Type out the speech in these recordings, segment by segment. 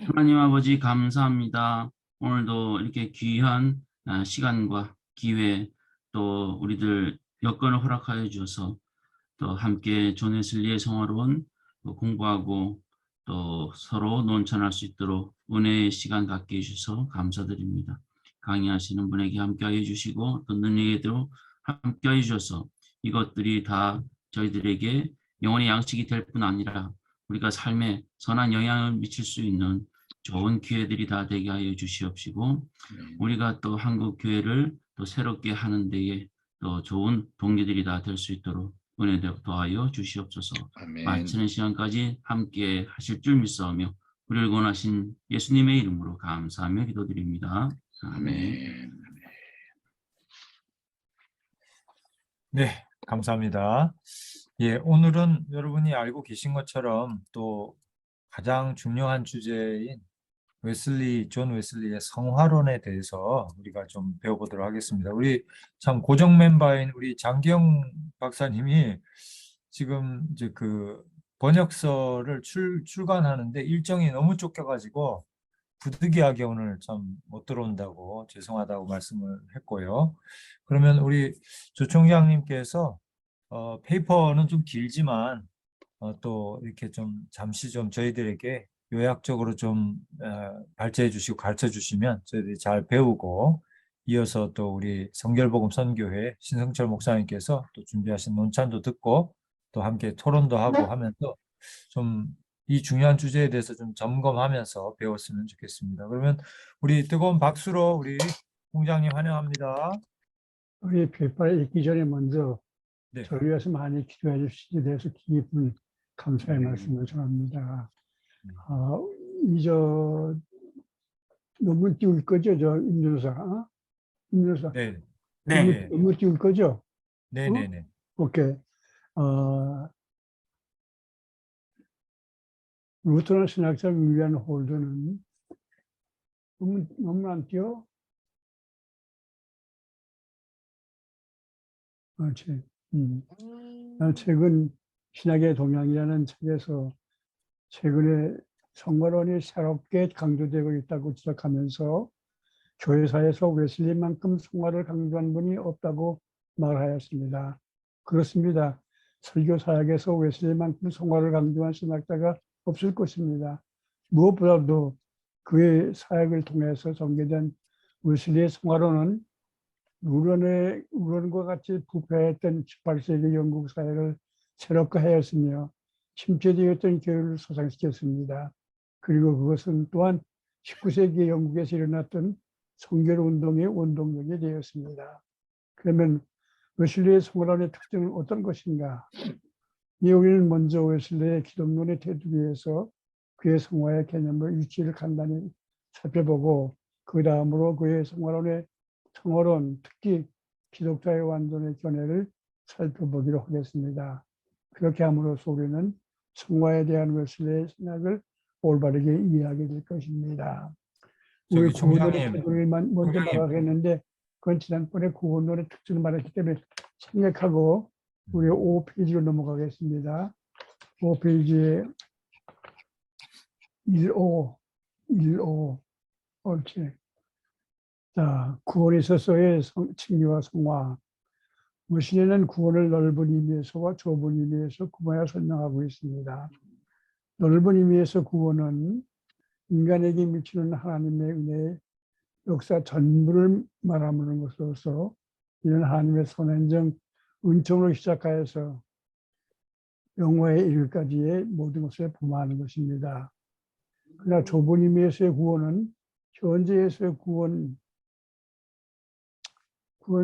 하나님 아버지 감사합니다. 오늘도 이렇게 귀한 시간과 기회 또 우리들 여건을 허락하여 주셔서 또 함께 존 웨슬리의 성화로운 공부하고 또 서로 논천할 수 있도록 은혜의 시간 갖게 해주셔서 감사드립니다. 강의하시는 분에게 함께하여 주시고 또 능력에도 함께하여 주셔서 이것들이 다 저희들에게 영혼의 양식이 될 뿐 아니라 우리가 삶에 선한 영향을 미칠 수 있는 좋은 기회들이 다 되게 하여 주시옵시고 우리가 또 한국 교회를 또 새롭게 하는 데에 또 좋은 동기들이 다 될 수 있도록 은혜 더하여 주시옵소서. 아멘. 마치는 시간까지 함께 하실 줄 믿사오며 우리를 권하신 예수님의 이름으로 감사하며 기도드립니다. 아멘. 네, 감사합니다. 예, 오늘은 여러분이 알고 계신 것처럼 또 가장 중요한 주제인 존 웨슬리의 성화론에 대해서 우리가 좀 배워보도록 하겠습니다. 우리 참 고정 멤버인 우리 장기영 박사님이 지금 이제 그 번역서를 출간하는데 일정이 너무 쫓겨가지고 부득이하게 오늘 참 못 들어온다고 죄송하다고 말씀을 했고요. 그러면 우리 조 총장님께서 페이퍼는 좀 길지만 또 이렇게 좀 잠시 좀 저희들에게 요약적으로 좀 발제해 주시고 가르쳐 주시면 저희들이 잘 배우고 이어서 또 우리 성결복음 선교회 신성철 목사님께서 또 준비하신 논찬도 듣고 또 함께 토론도 하고 하면서 좀 이 중요한 주제에 대해서 좀 점검하면서 배웠으면 좋겠습니다. 그러면 우리 뜨거운 박수로 우리 총장님 환영합니다. 우리 페이퍼를 읽기 전에 먼저 네. 저를 위해서 많이 기도해 주시기에 대해서 깊은 감사의 말씀을 전합니다. 논문 띄울 거죠, 저 임준사? 임준사. 네. 네. 논문 띄울 거죠? 네네네. 오케이. 루터란 신학자 윌리엄 홀드는 논문 안 띄워? 그렇지. 난 최근 신학의 동향이라는 책에서 최근에 성화론이 새롭게 강조되고 있다고 지적하면서 교회사에서 웨슬리만큼 성화를 강조한 분이 없다고 말하였습니다. 그렇습니다. 설교 사역에서 웨슬리만큼 성화를 강조한 신학자가 없을 것입니다. 무엇보다도 그의 사역을 통해서 전개된 웨슬리의 성화론은 루런과 같이 부패했던 18세기 영국 사회를 새롭게하였으며 침체되었던 교회를 소상시켰습니다. 그리고 그것은 또한 19세기 영국에서 일어났던 성결운동의 원동력이 되었습니다. 그러면 웨슬리의 성화론의 특징은 어떤 것인가? 우리는 먼저 웨슬리의 기독론의 테두리에서 그의 성화의 개념을 위치를 간단히 살펴보고 그 다음으로 그의 성화론, 특히 기독자의 완전의 견해를 살펴보기로 하겠습니다. 그렇게 함으로써 우리는 성화에 대한 웨슬리의 생각을 올바르게 이해하게 될 것입니다. 우리 구원론의 테두리를 먼저 나가겠는데 그건 지난번에 구원론의 특징을 말했기 때문에 생략하고 우리 5페이지로 넘어가겠습니다. 5페이지에 1.5 옳지. 자, 구원에 있어서의 칭의와 성화. 무신에는 구원을 넓은 의미에서와 좁은 의미에서 구분하여 설명하고 있습니다. 넓은 의미에서 구원은 인간에게 미치는 하나님의 은혜의 역사 전부를 말하는 것으로서 이는 하나님의 선행정 은총으로 시작하여서 영화에 이르기까지의 모든 것을 포함하는 것입니다. 그러나 좁은 의미에서의 구원은 현재에서의 구원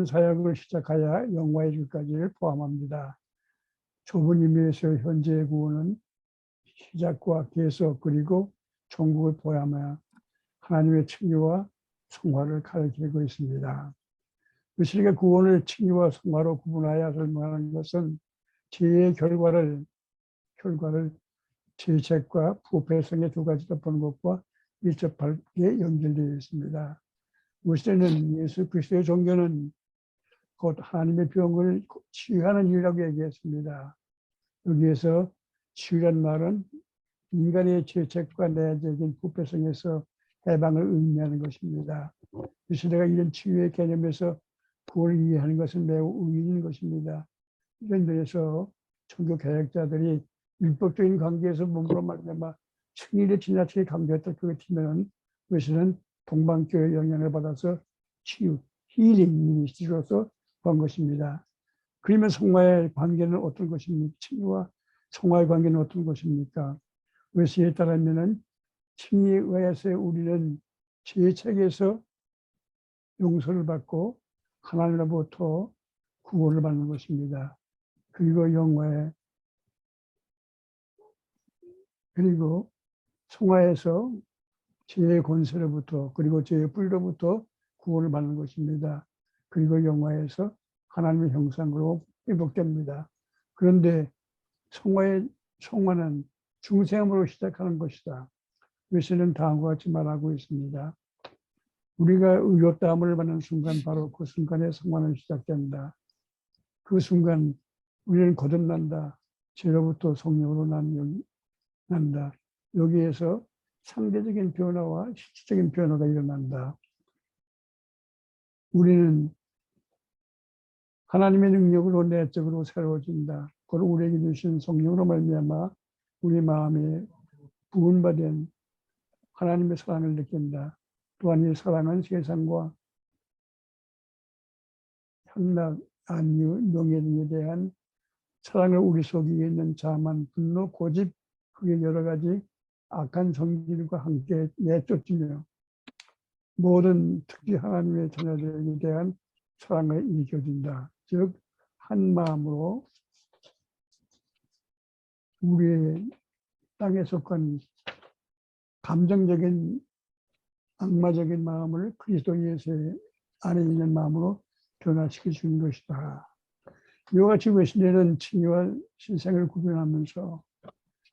사역을 시작하여 영화에 이르기까지를 포함합니다. 좁은 의미에서의 현재의 구원은 시작과 계속 그리고 종국을 포함하여 하나님의 칭의와 성화를 가리키고 있습니다. 우리가 구원을 칭의와 성화로 구분하여 설명하는 것은 죄의 결과를 죄책과 부패성의 두 가지로 보는 것과 밀접하게 연결되어 있습니다. 우리는 예수 그리스도의 종교는 곧 하나님의 병을 치유하는 일이라고 얘기했습니다. 여기에서 치유란 말은 인간의 죄책과 내적인 부패성에서 해방을 의미하는 것입니다. 이 시대가 이런 치유의 개념에서 구원을 이해하는 것은 매우 의미 있는 것입니다. 이런 데에서 종교 개혁자들이 율법적인 관계에서 몸으로 말미암아 승리를 지나치게 강조했다 그렇게 치면 그것은 동방교회 영향을 받아서 치유, 힐링 미니스트리로서 본 것입니다. 그러면 성화의 관계는 어떤 것입니까? 치유와 성화의 관계는 어떤 것입니까? 그것에 따르면은 칭의에 의해서 우리는 죄책에서 용서를 받고 하나님으로부터 구원을 받는 것입니다. 그리고 영화에 그리고 성화에서 죄의 권세로부터 그리고 죄의 뿌리로부터 구원을 받는 것입니다. 그리고 영화에서 하나님의 형상으로 회복됩니다. 그런데 성화는 중생으로 시작하는 것이다. 요새는 다음과 같이 말하고 있습니다. 우리가 의롭다함을 받는 순간 바로 그 순간에 성화는 시작된다. 그 순간 우리는 거듭난다. 죄로부터 성령으로 난다. 여기에서 상대적인 변화와 실질적인 변화가 일어난다. 우리는 하나님의 능력으로 내적으로 새로워진다. 그걸 우리에게 주신 성령으로 말미암아 우리 마음에 부은받은 하나님의 사랑을 느낀다. 또한 이 사랑은 세상과 향락, 안유, 명예 등에 대한 사랑을 우리 속에 있는 자만, 분노, 고집, 그게 여러 가지 악한 성질과 함께 내쫓으며 모든 특히 하나님의 자녀들에 대한 사랑을 일으켜준다. 즉, 한 마음으로 우리의 땅에 속한 감정적인 악마적인 마음을 그리스도 예수 안에 있는 마음으로 변화시켜 주는 것이다. 이와 같이 웨슬리는 칭의와 신생을 구분하면서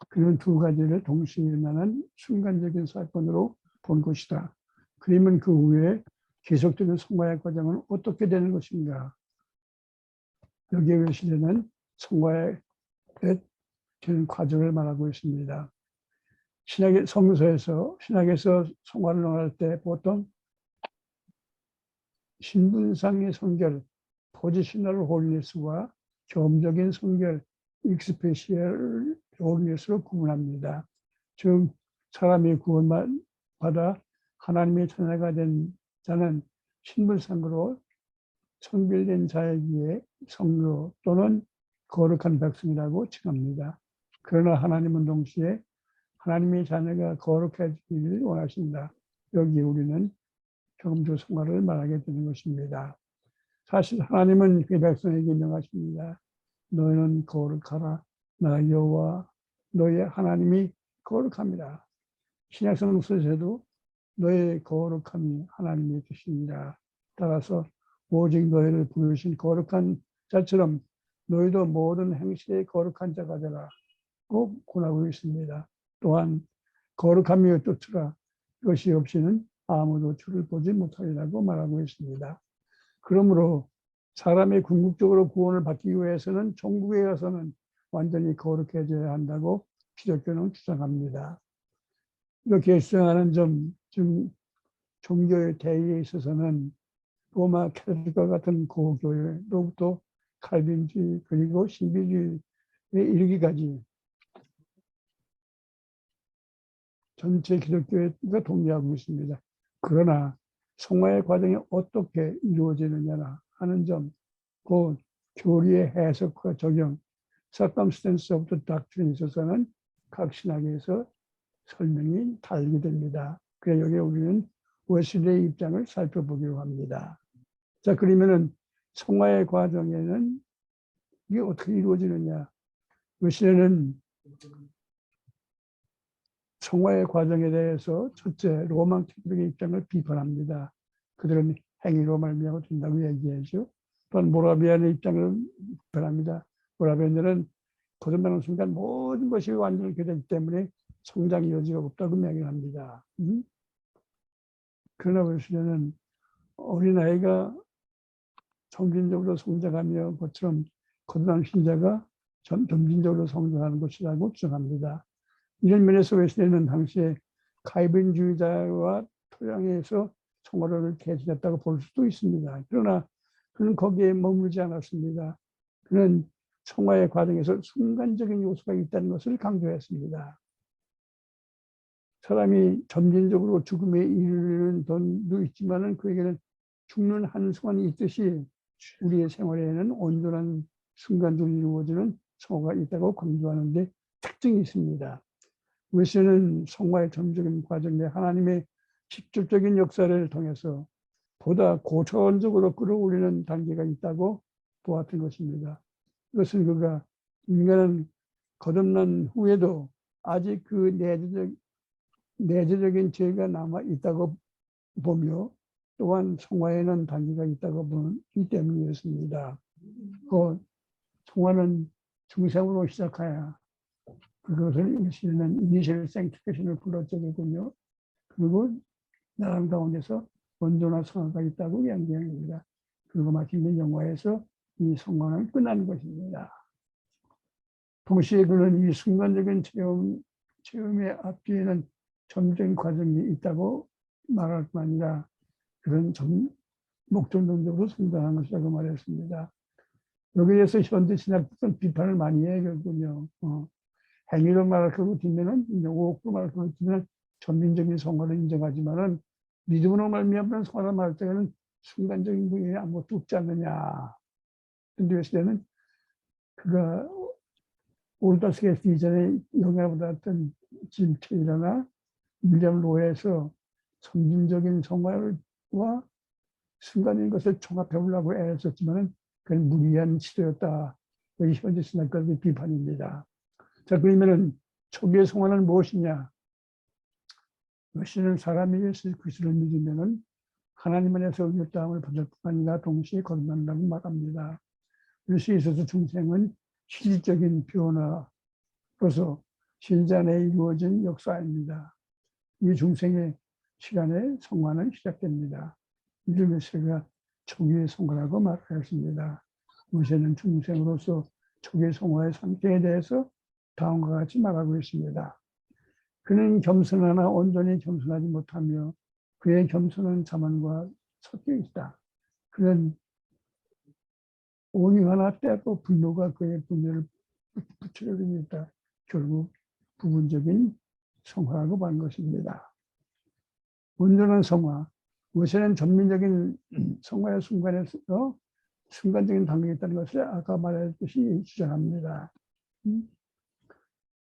그런 두 가지를 동시에 일어나는 순간적인 사건으로 본 것이다. 그러면 그 후에 계속되는 성화의 과정은 어떻게 되는 것인가? 여기에 웨슬리는 성화의 되는 과정을 말하고 있습니다. 신약의 성서에서 신약에서 성화를 논할 때 보통 신분상의 성결, 포지셔널 홀리네스와 경험적인 성결, 익스페시얼 홀리네스로 구분합니다. 즉 사람이 구원받아 하나님의 자녀가 된 자는 신분상으로 성별된 자에게 성로 또는 거룩한 백성이라고 칭합니다. 그러나 하나님은 동시에 하나님의 자녀가 거룩해지기를 원하신다. 여기 우리는 경험적 성화를 말하게 되는 것입니다. 사실 하나님은 그 백성에게 명하십니다. 너희는 거룩하라. 나 여호와 너희 하나님이 거룩합니다. 신약성서에서도 너의 거룩함이 하나님의 뜻입니다. 따라서 오직 너희를 부르신 거룩한 자처럼 너희도 모든 행실에 거룩한 자가 되라고 권하고 있습니다. 또한 거룩함이 뜻이라 이것이 없이는 아무도 주를 보지 못하리라고 말하고 있습니다. 그러므로 사람이 궁극적으로 구원을 받기 위해서는 천국에 가서는 완전히 거룩해져야 한다고 기독교는 주장합니다. 이렇게 주장하는 점, 즉 종교의 대의에 있어서는 로마 캐톨릭과 같은 고교회로부터 칼빈주의 그리고 신비주의에 이르기까지 전체 기독교가 동의하고 있습니다. 그러나 성화의 과정이 어떻게 이루어지느냐 하는 점, 그 교리의 해석과 적용, circumstance of the doctrine에 있어서는 각 신학에서 설명이 다르게 됩니다. 그래서 여기 우리는 웨슬리의 입장을 살펴보기로 합니다. 자, 그러면은 성화의 과정에는 이게 어떻게 이루어지느냐? 웨슬리는 성화의 과정에 대해서 첫째 로마 캐톨릭의 입장을 비판합니다. 그들은 행위로 말미암아 된다고 얘기하죠. 또한 모라비안의 입장을 비판합니다. 모라비안들은 거듭나는 순간 모든 것이 완전히 되기 때문에 성장의 여지가 없다고 명령합니다. 그러나 웨슬리는 어린아이가 점진적으로 성장하며 그처럼 거듭난 신자가 점진적으로 성장하는 것이라고 주장합니다. 이런 면에서 웨슬리는 당시에 가이빈주의자와 토양에서 성화를 개진했다고 볼 수도 있습니다. 그러나 그는 거기에 머물지 않았습니다. 그는 성화의 과정에서 순간적인 요소가 있다는 것을 강조했습니다. 사람이 점진적으로 죽음에 이르는 돈도 있지만은 그에게는 죽는 한순간이 있듯이 우리의 생활에는 온전한 순간적으로 이루어지는 성화가 있다고 강조하는 데 특징이 있습니다. 웨슬리는 성화의 점적인 과정 내 하나님의 직접적인 역사를 통해서 보다 고차원적으로 끌어올리는 단계가 있다고 보았던 것입니다. 이것은 그가 인간은 거듭난 후에도 아직 그 내재적인 죄가 남아 있다고 보며 또한 성화에는 단계가 있다고 보기 때문이었습니다. 그 성화는 중생으로 시작하여 그것을 웨슬리는 이니셜 생티피케이션을 불렀적이군요. 그리고 나람 가운데서 온전한 성화가 있다고 이야기합니다. 그리고 마침내 영화에서 이 성화는 끝난 것입니다. 동시에 그는 이 순간적인 체험의 앞뒤에는 점적인 과정이 있다고 말할 뿐 아니라 그런 목적론적으로 성장한 것이라고 말했습니다. 여기에서 현대 신학들은 비판을 많이 해요. 행위로 말할 것 같으면은, 오옥으로 말할 것 같으면 전민적인 성화를 인정하지만은 믿음으로 말미암는 성화를 말할 때는 순간적인 부분에 아무것도 없지 않느냐. 근데 웨슬리는 그가 올더스게이트 이전에 영향을 받았던 짐 케이러나 윌리엄 로에서 점진적인 성화와 순간인 것을 종합해 보려고 애썼지만은 그건 무리한 시도였다. 여기 현재 신학가들의 비판입니다. 자, 그러면은 초기의 성화는 무엇이냐? 웨슬리는 사람이 예수 그리스도를 믿으면은 하나님 안에서 의롭다함을 받을 뿐 아니라 동시에 거듭난다고 말합니다. 예수에 있어서 중생은 실질적인 변화로서 신자 내에 이루어진 역사입니다. 이 중생의 시간에 성화는 시작됩니다. 이를 웨슬리가 초기의 성화라고 말하였습니다. 모세는 중생으로서 초기의 성화의 상태에 대해서 다음과 같이 말하고 있습니다. 그는 겸손하나 온전히 겸손하지 못하며 그의 겸손은 자만과 섞여 있다. 그는 온유하나 때로 분노가 그의 분노를 부추려고 있다. 결국 부분적인 성화라고 말한 것입니다. 온전한 성화, 무엇에는 전민적인 성화의 순간에서 순간적인 단계가 있다는 것을 아까 말했듯이 주장합니다.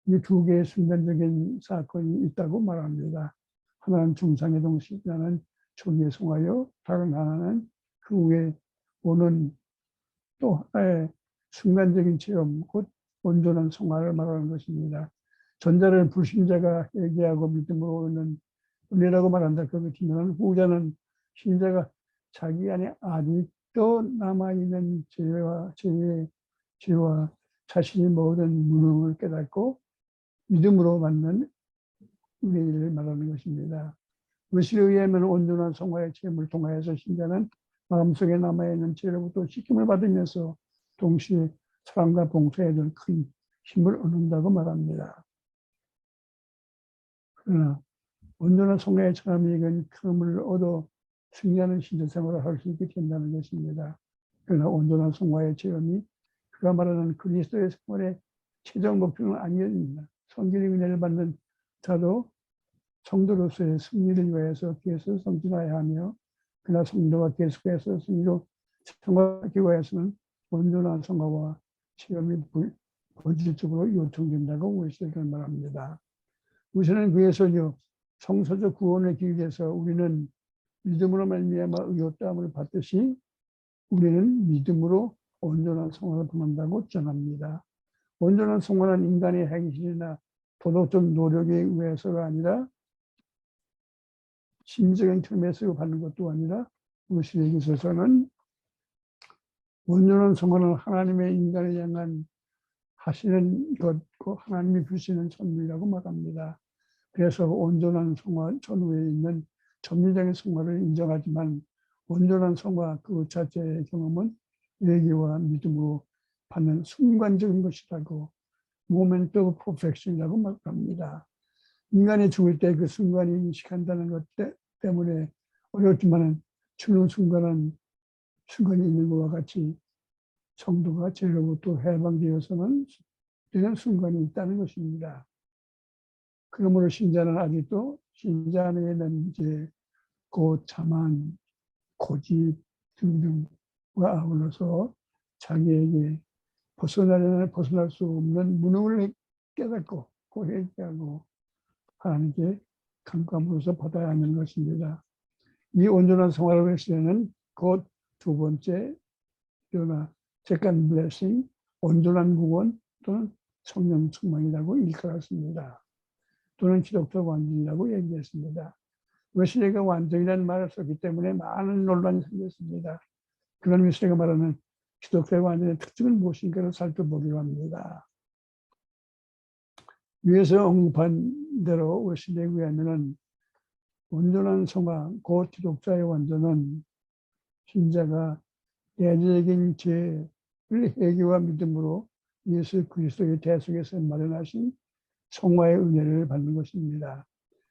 이 두 개의 순간적인 사건이 있다고 말합니다. 하나는 중상의 동시라는 초기의 성화요, 다른 하나는 그 후에 오는 또 하나의 순간적인 체험, 곧 온전한 성화를 말하는 것입니다. 전자를 불신자가 회개하고 믿음으로 오는 은혜라고 말한다. 그렇지만 후자는 신자가 자기 안에 아직도 남아있는 죄와 자신이 모든 무능을 깨닫고 믿음으로 받는 은혜를 말하는 것입니다. 웨슬리에 의하면 온전한 성화의 체험을 통하여서 신자는 마음속에 남아있는 죄로부터 씻김을 받으면서 동시에 사랑과 봉사에 더 큰 힘을 얻는다고 말합니다. 그러나 온전한 성화의 체험이익은 큼을 얻어 승리하는 신자 생활을 할 수 있게 된다는 것입니다. 그러나 온전한 성화의 체험이 그가 말하는 그리스도의 생활의 최종 목표는 아니었습니다. 성결의 은혜를 받는 자도 성도로서의 승리를 위하여서 계속 성진하여야 하며 그러나 성도가 계속해서 승리로 성화하기 위해서는 온전한 성화와 체험이 본질적으로 요청된다고 웨슬리는 말합니다. 우선은 그에서요 성서적 구원을 기기 위해서 우리는 믿음으로 말미암아 의롭다함을 받듯이 우리는 믿음으로 온전한 성화를 범한다고 전합니다. 온전한 성화는 인간의 행실이나 도덕적 노력에 의해서가 아니라 심적인 틈에서 받는 것도 아니라 웨슬리에게 있어서는 온전한 성화는 하나님의 인간을 향한 하시는 것고 하나님이 주시는 선물이라고 말합니다. 그래서 온전한 성화 전후에 있는 전미적인 성화를 인정하지만 온전한 성화 그 자체의 경험은 회개와 믿음으로 받는 순간적인 것이라고 moment of perfection이라고 말합니다. 인간이 죽을 때 그 순간이 인식한다는 것 때문에 어렵지만 죽는 순간이 있는 것과 같이 성도가 죄로부터 해방되어서는 되는 순간이 있다는 것입니다. 그러므로 신자는 아직도 신자 안에는 이제 고참한 고집 등등과 아울러서 자기에게 벗어날 수 없는 무능을 깨닫고 회개하고 하나님께 감감으로써 받아야 하는 것입니다. 이 온전한 생활을 위해서는 곧 두 번째 그러나 second blessing, 온전한 구원 또는 성령 충만이라고 일컬었습니다. 또는 기독교 완전이라고 얘기했습니다. 웨슬리가 완전이라는 말을 썼기 때문에 많은 논란이 생겼습니다. 그런 웨슬리가 말하는 기독교의 완전의 특징은 무엇인가를 살펴보기로 합니다. 위에서 언급한 대로 웨슬리에 의하면 온전한 성화, 곧 기독자의 완전은 신자가 대제적인 죄를 회개와 믿음으로 예수 그리스도의 대속에서 마련하신 성화의 은혜를 받는 것입니다.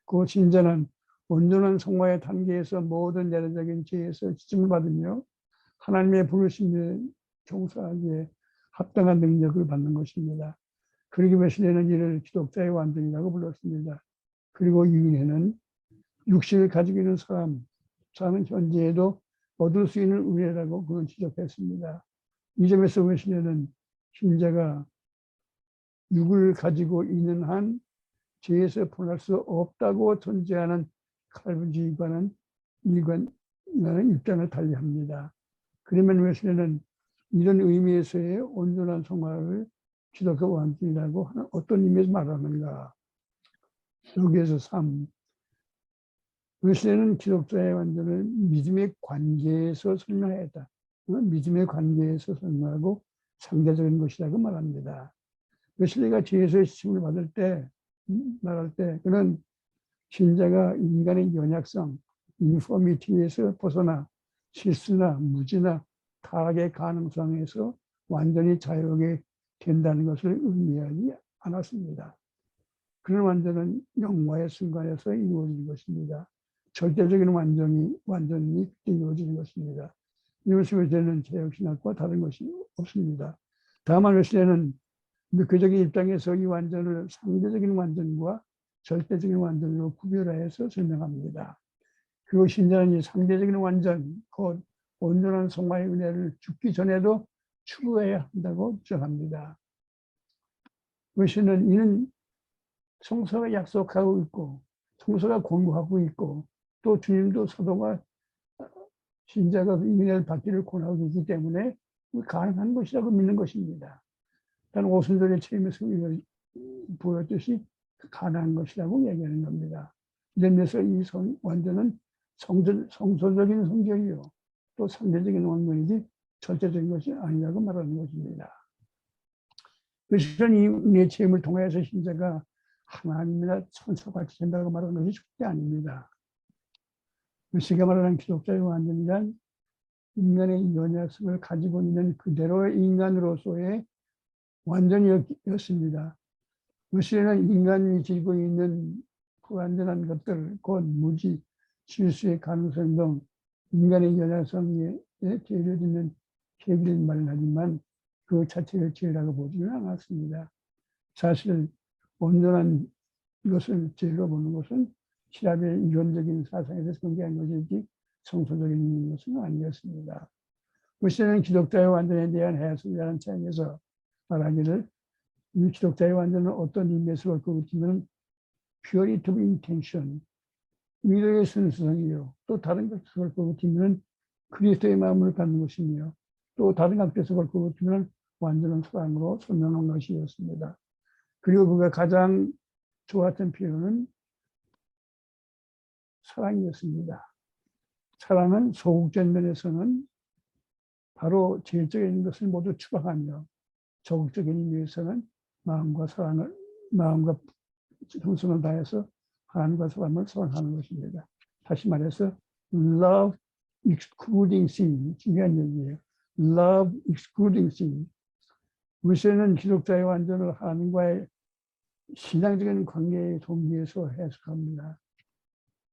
그 신자는 온전한 성화의 단계에서 모든 내려적인 죄에서 지침을 받으며 하나님의 부르심에 종사하기에 합당한 능력을 받는 것입니다. 그러기 웨슬리는 이를 기독자의 완전이라고 불렀습니다. 그리고 이 은혜는 육신을 가지고 있는 사람은 현재에도 얻을 수 있는 은혜라고 그는 지적했습니다. 이 점에서 웨슬리는 신자가 육을 가지고 있는 한 죄에서 벗어날 수 없다고 존재하는 칼빈주의과는 일관하는 입장을 달리합니다. 그러면 웨슬리는 이런 의미에서의 온전한 성화를 기독교 완전이라고 하는 어떤 의미에서 말하는가? 여기에서 3. 웨슬리는 기독교의 완전을 믿음의 관계에서 설명했다. 믿음의 관계에서 설명하고 상대적인 것이라고 말합니다. 웨슬리가 죄에서의 시침을 말할 때 그는 신자가 인간의 연약성, 인포미티에서 벗어나 실수나 무지나 타락의 가능성에서 완전히 자유하게 된다는 것을 의미하지 않았습니다. 그런 완전은 영화의 순간에서 이루어지는 것입니다. 절대적인 완전히 이루어지는 것입니다. 이것이 웨슬리는 개혁신학과 다른 것이 없습니다. 다만 웨슬리는 교적인 입장에서 이 완전을 상대적인 완전과 절대적인 완전으로 구별하여서 설명합니다. 그리고 신자는 이 상대적인 완전, 곧 온전한 성화의 은혜를 죽기 전에도 추구해야 한다고 주장합니다. 웨슬리는 이는 성서가 약속하고 있고 성서가 권고하고 있고 또 주님도 사도가 신자가 이 은혜를 받기를 권하고 있기 때문에 가능한 것이라고 믿는 것입니다. 다른 오순절의 체험에서 보였듯이 가능한 것이라고 얘기하는 겁니다. 이런 면에서 이 완전은 성소적인 성경이요 또 상대적인 원문이지 절대적인 것이 아니라고 말하는 것입니다. 그래서 이 은혜의 체험을 통해서 신자가 하나님이나 천사같이 된다고 말하는 것이 절대 아닙니다. 웨슬리가 말하는 기독자의 완전이란 인간의 연약성을 가지고 있는 그대로의 인간으로서의 완전이었습니다. 웨슬리는 인간이 지니고 있는 불완전한 것들, 곧 무지, 실수의 가능성 등 인간의 연약성에 죄를 짓는 계기를 마련하지만 그 자체를 죄라고 보지는 않았습니다. 사실 온전한 것을 죄로 보는 것은 신학의 이론적인 사상에서 전개한 것이지 성서적인 것은 아니었습니다. 웨슬리는 기독자의 완전에 대한 해석이라는 차원에서 말하기를 이 기독자의 완전은 어떤 의미에서 볼 것 같으면 purity of intention, 의도의 순수성이요. 또 다른 것에서 볼 것 같으면 그리스도의 마음을 갖는 것이며 또 다른 각도에서 볼 것 같으면 완전한 사랑으로 설명한 것이었습니다. 그리고 그가 가장 좋았던 표현은 사랑이었습니다. 사랑은 소극적인 면에서는 바로 제일적인 것을 모두 추방하며 적극적인 의미에서는 마음과 정성을 다해서 하나님과 사람을 사랑하는 것입니다. 다시 말해서 love excluding sin, 중요한 얘기예요. love excluding sin. 웨슬리는 기독자의 완전을 하나님과의 신앙적인 관계의 동기에서 해석합니다.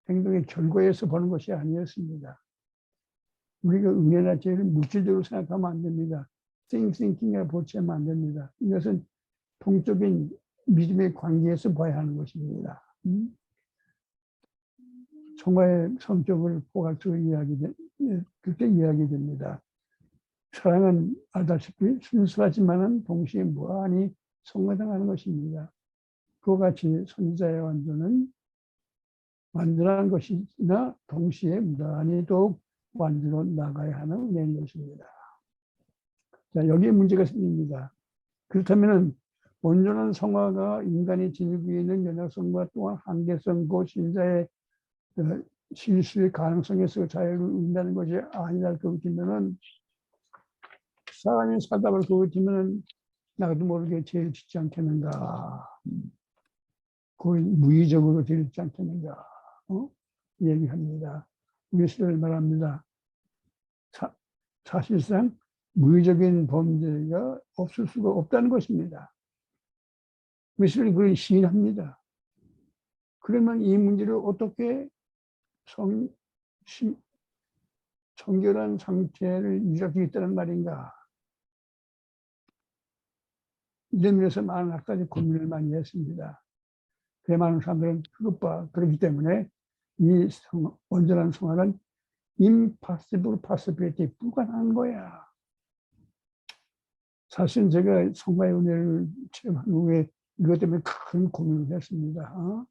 행동의 결과에서 보는 것이 아니었습니다. 우리가 은혜나 죄를 물질적으로 생각하면 안 됩니다. thinking에 보채면 안 됩니다. 이것은 동적인 믿음의 관계에서 봐야 하는 것입니다. 성화의 성격을 포괄적으로 그렇게 이야기됩니다. 사랑은 알다시피 순수하지만은 동시에 무한히 성화당하는 것입니다. 그와 같이 선지자의 완전은 완전한 것이나 동시에 무한히 더욱 완전으로 나가야 하는 은혜인 것입니다. 자, 여기에 문제가 생깁니다. 그렇다면 온전한 성화가 인간이 지니고 있는 연약성과 또한 한계성과 신자의 실수의 가능성에서 자유를 얻는다는 것이 아니라 그렇다면 사람이 살다 보면 그렇다면 나도 모르게 죄를 짓지 않겠는가, 거의 무의적으로 죄를 짓지 않겠는가 얘기합니다. 웨슬리를 말합니다. 사실상 무의적인 범죄가 없을 수가 없다는 것입니다. 웨슬리는 그걸 시인합니다. 그러면 이 문제를 어떻게 정결한 상태를 유지할 수 있다는 말인가? 이런 면에서 많은 학자들이 고민을 많이 했습니다. 그래 많은 사람들은 그렇기 때문에 이 온전한 성화는 impossible possibility, 불가능한 거야. 사실 제가 성화의 은혜를 체험한 후에 이것 때문에 큰 고민을 했습니다.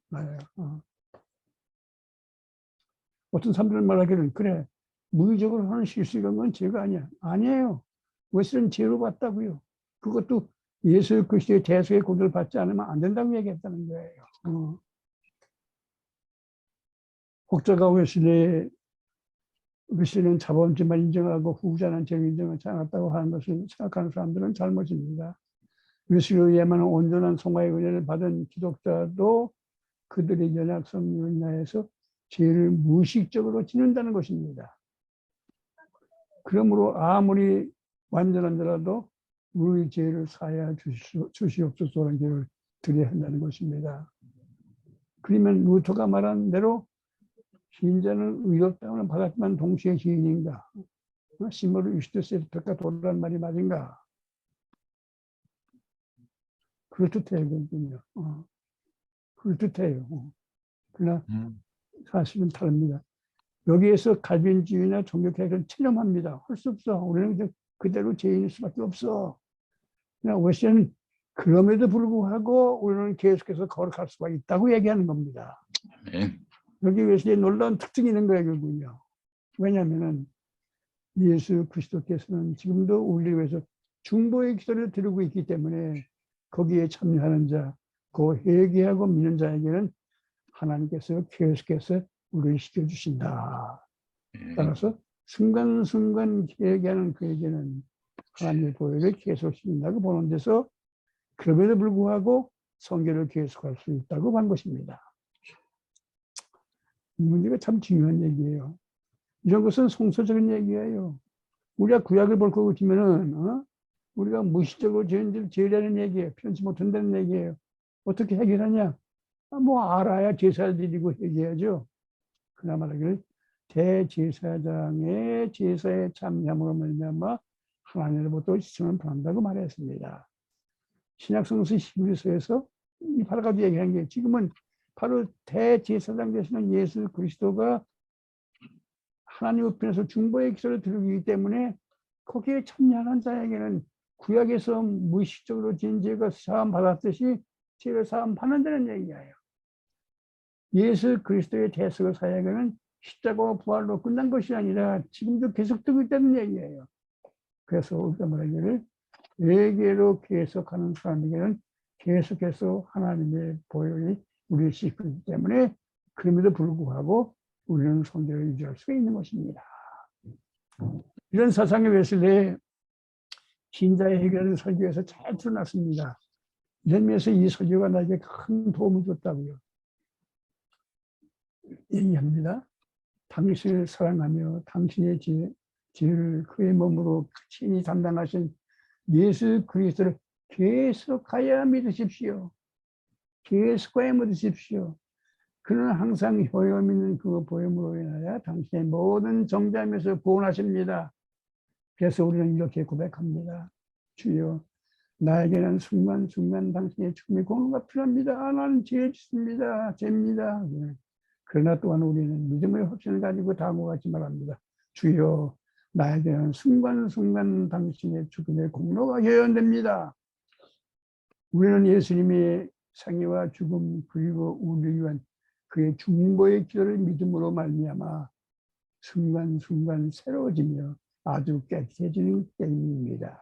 어떤 사람들은 말하기를 그래 무의적으로 하는 실수가 건 죄가 아니야. 아니에요. 웨슬리는 죄로 봤다고요. 그것도 예수 그리스도의 대속의 공로를 받지 않으면 안 된다고 얘기했다는 거예요. 혹자가 웨슬리는 자범죄만 인정하고 후자는 죄를 인정하지 않았다고 하는 것을 생각하는 사람들은 잘못입니다. 웨슬리에 의하면 온전한 성화의 은혜를 받은 기독자도 그들의 연약성으로 인하여서 죄를 무의식적으로 짓는다는 것입니다. 그러므로 아무리 완전한 자라도 우리 죄를 사하여 주시옵소서라는 기도를 드려야 한다는 것입니다. 그러면 루터가 말한 대로 신자는 의롭다고는 받았지만 동시에 죄인인가? 시모르 유스투스의 백과 도라는 말이 맞은가? 그렇듯해요. 그렇듯해요. 그러나 사실은 다릅니다. 여기에서 갈빈주의나 종교개혁은 체념합니다. 할 수 없어. 우리는 그대로 죄인일 수밖에 없어. 그냥 웨슬리는 그럼에도 불구하고 우리는 계속해서 거룩할 수가 있다고 얘기하는 겁니다. 여기 웨슬리의 놀라운 특징이 있는 거예요, 결국은요. 왜냐하면 예수 그리스도께서는 지금도 우리를 위해서 중보의 기도를 드리고 있기 때문에 거기에 참여하는 자, 그 회개하고 믿는 자에게는 하나님께서 계속해서 우리를 시켜주신다. 따라서 순간순간 회개하는 그에게는 하나님의 보혈을 계속 시킨다고 보는 데서 그럼에도 불구하고 성결을 계속할 수 있다고 한 것입니다. 이 문제가 참 중요한 얘기예요. 이런 것은 성서적인 얘기예요. 우리가 구약을 볼 거고 치면은 우리가 무의식적으로 죄라는 얘기예요. 편치 못한다는 얘기예요. 어떻게 해결하냐? 뭐 알아야 제사를 드리고 해결하죠. 그러나 말하기를 대제사장의 제사에 참여함으로 말미암아 하나님으로부터 시청을 받는다고 말했습니다. 신약성서 히브리서에서 이 바로 가지고 얘기하는 게 지금은 바로 대제사장 되시는 예수 그리스도가 하나님 우편에서 중보의 기도를 드리기 때문에 거기에 참여하는 자에게는 구약에서 무의식적으로 지은 죄가 사함 받았듯이 죄를 사함 받는다는 얘기예요. 예수 그리스도의 대속의 사역은 십자가와 부활로 끝난 것이 아니라 지금도 계속되고 있다는 얘기예요. 그래서 우리가 말하기를 회개로 계속하는 사람에게는 계속해서 하나님의 보혈이 우리를 씻기 때문에 그럼에도 불구하고 우리는 성결을 유지할 수가 있는 것입니다. 이런 사상의 웨슬리의 신자의 해결을 설교에서 잘 드러났습니다. 이런 면에서 이 설교가 나에게 큰 도움을 줬다고요. 얘기합니다. 당신을 사랑하며 당신의 죄를 그의 몸으로 친히 담당하신 예수 그리스도를 계속 가야 믿으십시오. 계속 가야 믿으십시오. 그는 항상 효염 있는 그 보혈로 인하여 당신의 모든 정죄함에서 구원하십니다. 그래서 우리는 이렇게 고백합니다. 주여, 나에게는 순간순간 당신의 죽음의 공로가 필요합니다. 나는 죄 짓습니다. 죄입니다. 그러나 또한 우리는 믿음의 확신을 가지고 다음과 같이 말합니다. 주여, 나에게는 순간순간 당신의 죽음의 공로가 예언됩니다. 우리는 예수님의 생애와 죽음 그리고 우리를 위한 그의 중보의 기도를 믿음으로 말미암아 순간순간 새로워지며 아주 깨끗해지는 때입니다.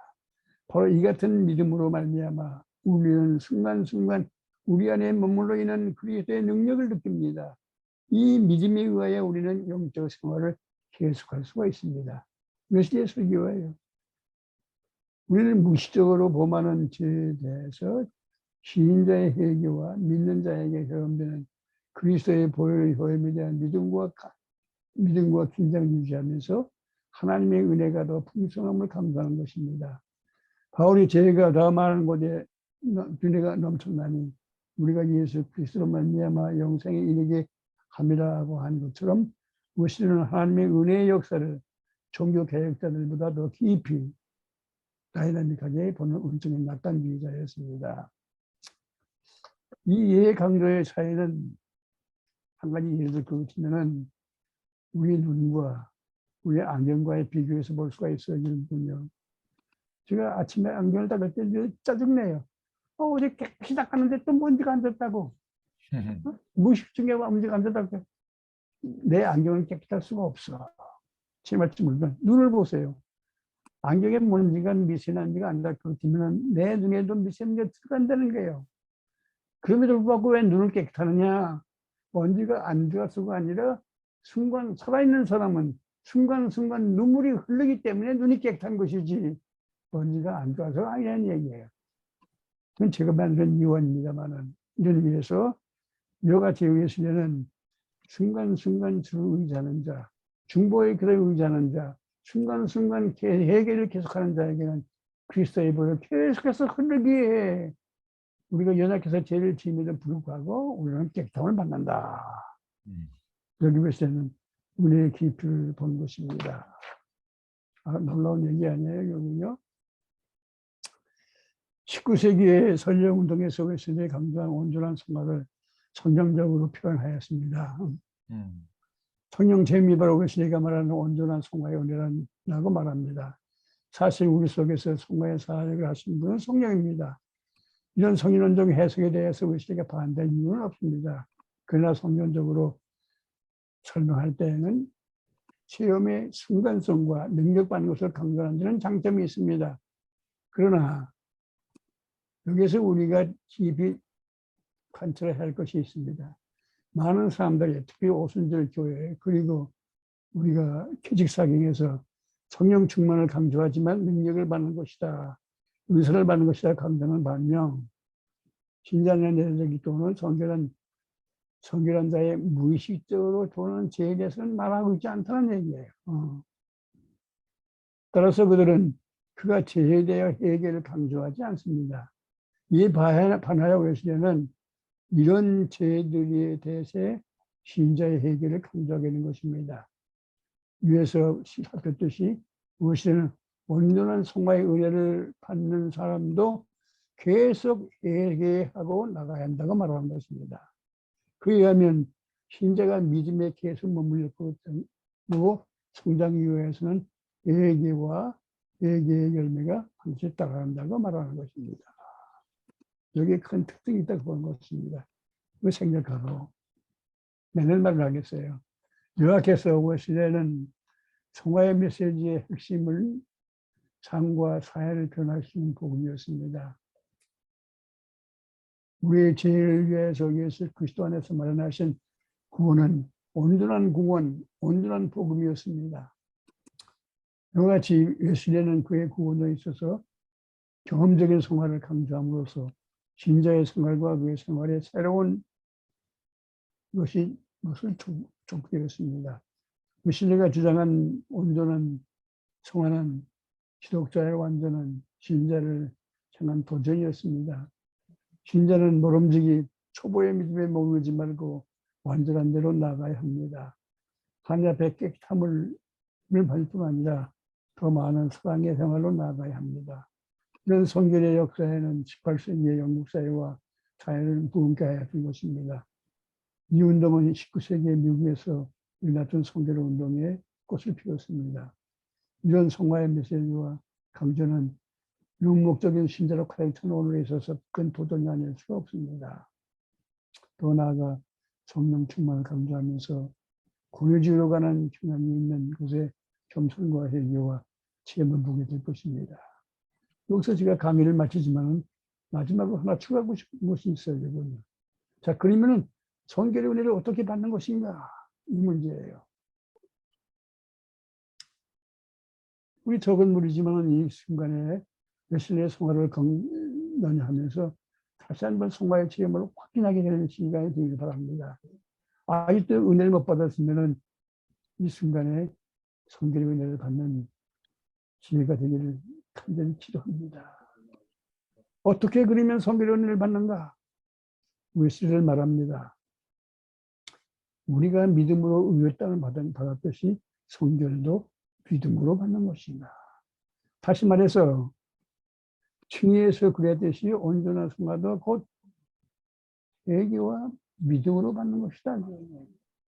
바로 이 같은 믿음으로 말미암아 우리는 순간순간 우리 안에 머물러 있는 그리스도의 능력을 느낍니다. 이 믿음에 의하여 우리는 영적 생활을 계속할 수가 있습니다. 이것이 설교예요. 우리는 무의식적으로 범하는 죄에 대해서 시인자의 회개와 믿는 자에게 경험되는 그리스도의 보혈의 효험에 대한 믿음과 긴장을 유지하면서 하나님의 은혜가 더 풍성함을 감사하는 것입니다. 바울이 죄가 더 많은 곳에 은혜가 넘쳐나니 우리가 예수 그리스도로 말미암아 영생에 이르게 함이라고 한 것처럼 우리는 하나님의 은혜의 역사를 종교 개혁자들보다 더 깊이 다이나믹하게 보는 은총의 낙관주의자였습니다. 이 예의 강조의 차이는 한 가지 예를 들면 우리 눈과 우리 안경과의 비교해서 볼 수가 있어요. 이런군요. 제가 아침에 안경을 닦을 때 짜증내요. 어제 깨끗이 닦았는데 또 먼지가 앉았다고. 무의식 중에 먼지가 앉았다고. 내 안경은 깨끗할 수가 없어. 제말씀 물건 눈을 보세요. 안경에 먼지가 미세먼지가 안 닿거든요. 내 눈에도 미세먼지가 들어간다는 거예요. 그럼에도 불구하고 왜 눈을 깨끗하느냐? 먼지가 안 들어가서가 아니라 순간 살아있는 사람은 순간순간 눈물이 흐르기 때문에 눈이 깨끗한 것이지 먼지가 안 들어가서 아니라는 얘기예요. 그건 제가 만든 유언입니다만은 이런 의미에서 여같이 예수님은 순간순간 주를 의지하는 자, 중보의 길에 의지하는 자, 순간순간 해결을 계속하는 자에게는 그리스도의 보혈을 계속해서 흐르기에 우리가 연약해서 죄를 지음에도 불구하고 우리는 깨끗함을 받는다. 여기 보시면 은혜의 깊이를 본 것입니다. 놀라운 얘기 아니에요, 여기요? 19세기의 선령운동에서 웨슬리가 강조한 온전한 성화를 성경적으로 표현하였습니다. 성령 제미 바로 웨슬리가 말하는 온전한 성화의 은혜라고 말합니다. 사실 우리 속에서 성화의 사역을 하신 분은 성령입니다. 이런 성인론적 해석에 대해서 웨슬리가 반대할 이유는 없습니다. 그러나 성경적으로 설명할 때에는 체험의 순간성과 능력받는 것을 강조하는 데는 장점이 있습니다. 그러나 여기서 우리가 깊이 관찰해야 할 것이 있습니다. 많은 사람들이 특히 오순절 교회 그리고 우리가 퇴직사경에서 성령 충만을 강조하지만 능력을 받는 것이다. 은사를 받는 것이다. 강조하는 반면 신자의 내적 기도는 성결한 자의 무의식적으로 도는 죄에 대해서는 말하고 있지 않다는 얘기예요. 따라서 그들은 그가 죄에 대하여 해결을 강조하지 않습니다. 이에 반하여 웨슬리는 이런 죄들에 대해서 신자의 해결을 강조하게 되는 것입니다. 위에서 살폈듯이 웨슬리는 온전한 성화의 은혜를 받는 사람도 계속 회개하고 나가야 한다고 말하는 것입니다. 그에 의하면 신자가 믿음에 계속 머물렀고 성장 이후에서는 회개와 회개의 열매가 함께 따라간다고 말하는 것입니다. 여기에 큰 특징이 있다고 보는 것입니다. 그 생각하고 맨날 말을 하겠어요. 요약해서 웨슬리는 성화의 메시지의 핵심을 삶과 사회를 변할 수 있는 복음이었습니다. 우리의 죄를 위해서 예수 그리스도 안에서 마련하신 구원은 온전한 구원, 온전한 복음이었습니다. 이와 같이 웨슬리는 그의 구원에 있어서 경험적인 생활을 강조함으로써 신자의 생활과 그의 생활의 새로운 것을 촉구했습니다. 웨슬리가 주장한 온전한 성화는 지독자의 완전한 신자를 향한 도전이었습니다. 신자는 모름지기 초보의 믿음에 머무르지 말고 완전한 대로 나아가야 합니다. 하늘 앞에 깨끗함을 받을 뿐 아니라 더 많은 사랑의 생활로 나아가야 합니다. 이런 성결의 역사에는 18세기의 영국 사회와 자연을 부흥케하였던 것입니다. 이 운동은 19세기의 미국에서 일어났던 성결 운동에 꽃을 피웠습니다. 이런 성화의 메시지와 강조는 융목적인 신자로 가르치는 오늘에 있어서 큰 도전이 아닐 수가 없습니다. 더 나아가 성령 충만을 강조하면서 권위주의로 가는 경향이 있는 곳에 겸손과 회개와 체험을 보게 될 것입니다. 여기서 제가 강의를 마치지만 마지막으로 하나 추가하고 싶은 것이 있어요. 여러분. 자, 그러면은 성결의 은혜를 어떻게 받는 것인가? 이 문제예요. 우리 적은 무리지만 이 순간에 웨슬리의 성화를 건너하면서 다시 한번 성화의 체험을 확인하게 되는 시간이 되길 바랍니다. 아직도 은혜를 못 받았으면 이 순간에 성결의 은혜를 받는 기회가 되기를 간절히 기도합니다. 어떻게 그러면 성결의 은혜를 받는가? 웨슬리를 말합니다. 우리가 믿음으로 의의 땅을 받았듯이 성결도 믿음으로 받는 것이다. 다시 말해서 층위에서 그랬듯이 온전한 성화도 곧 회개와 믿음으로 받는 것이다.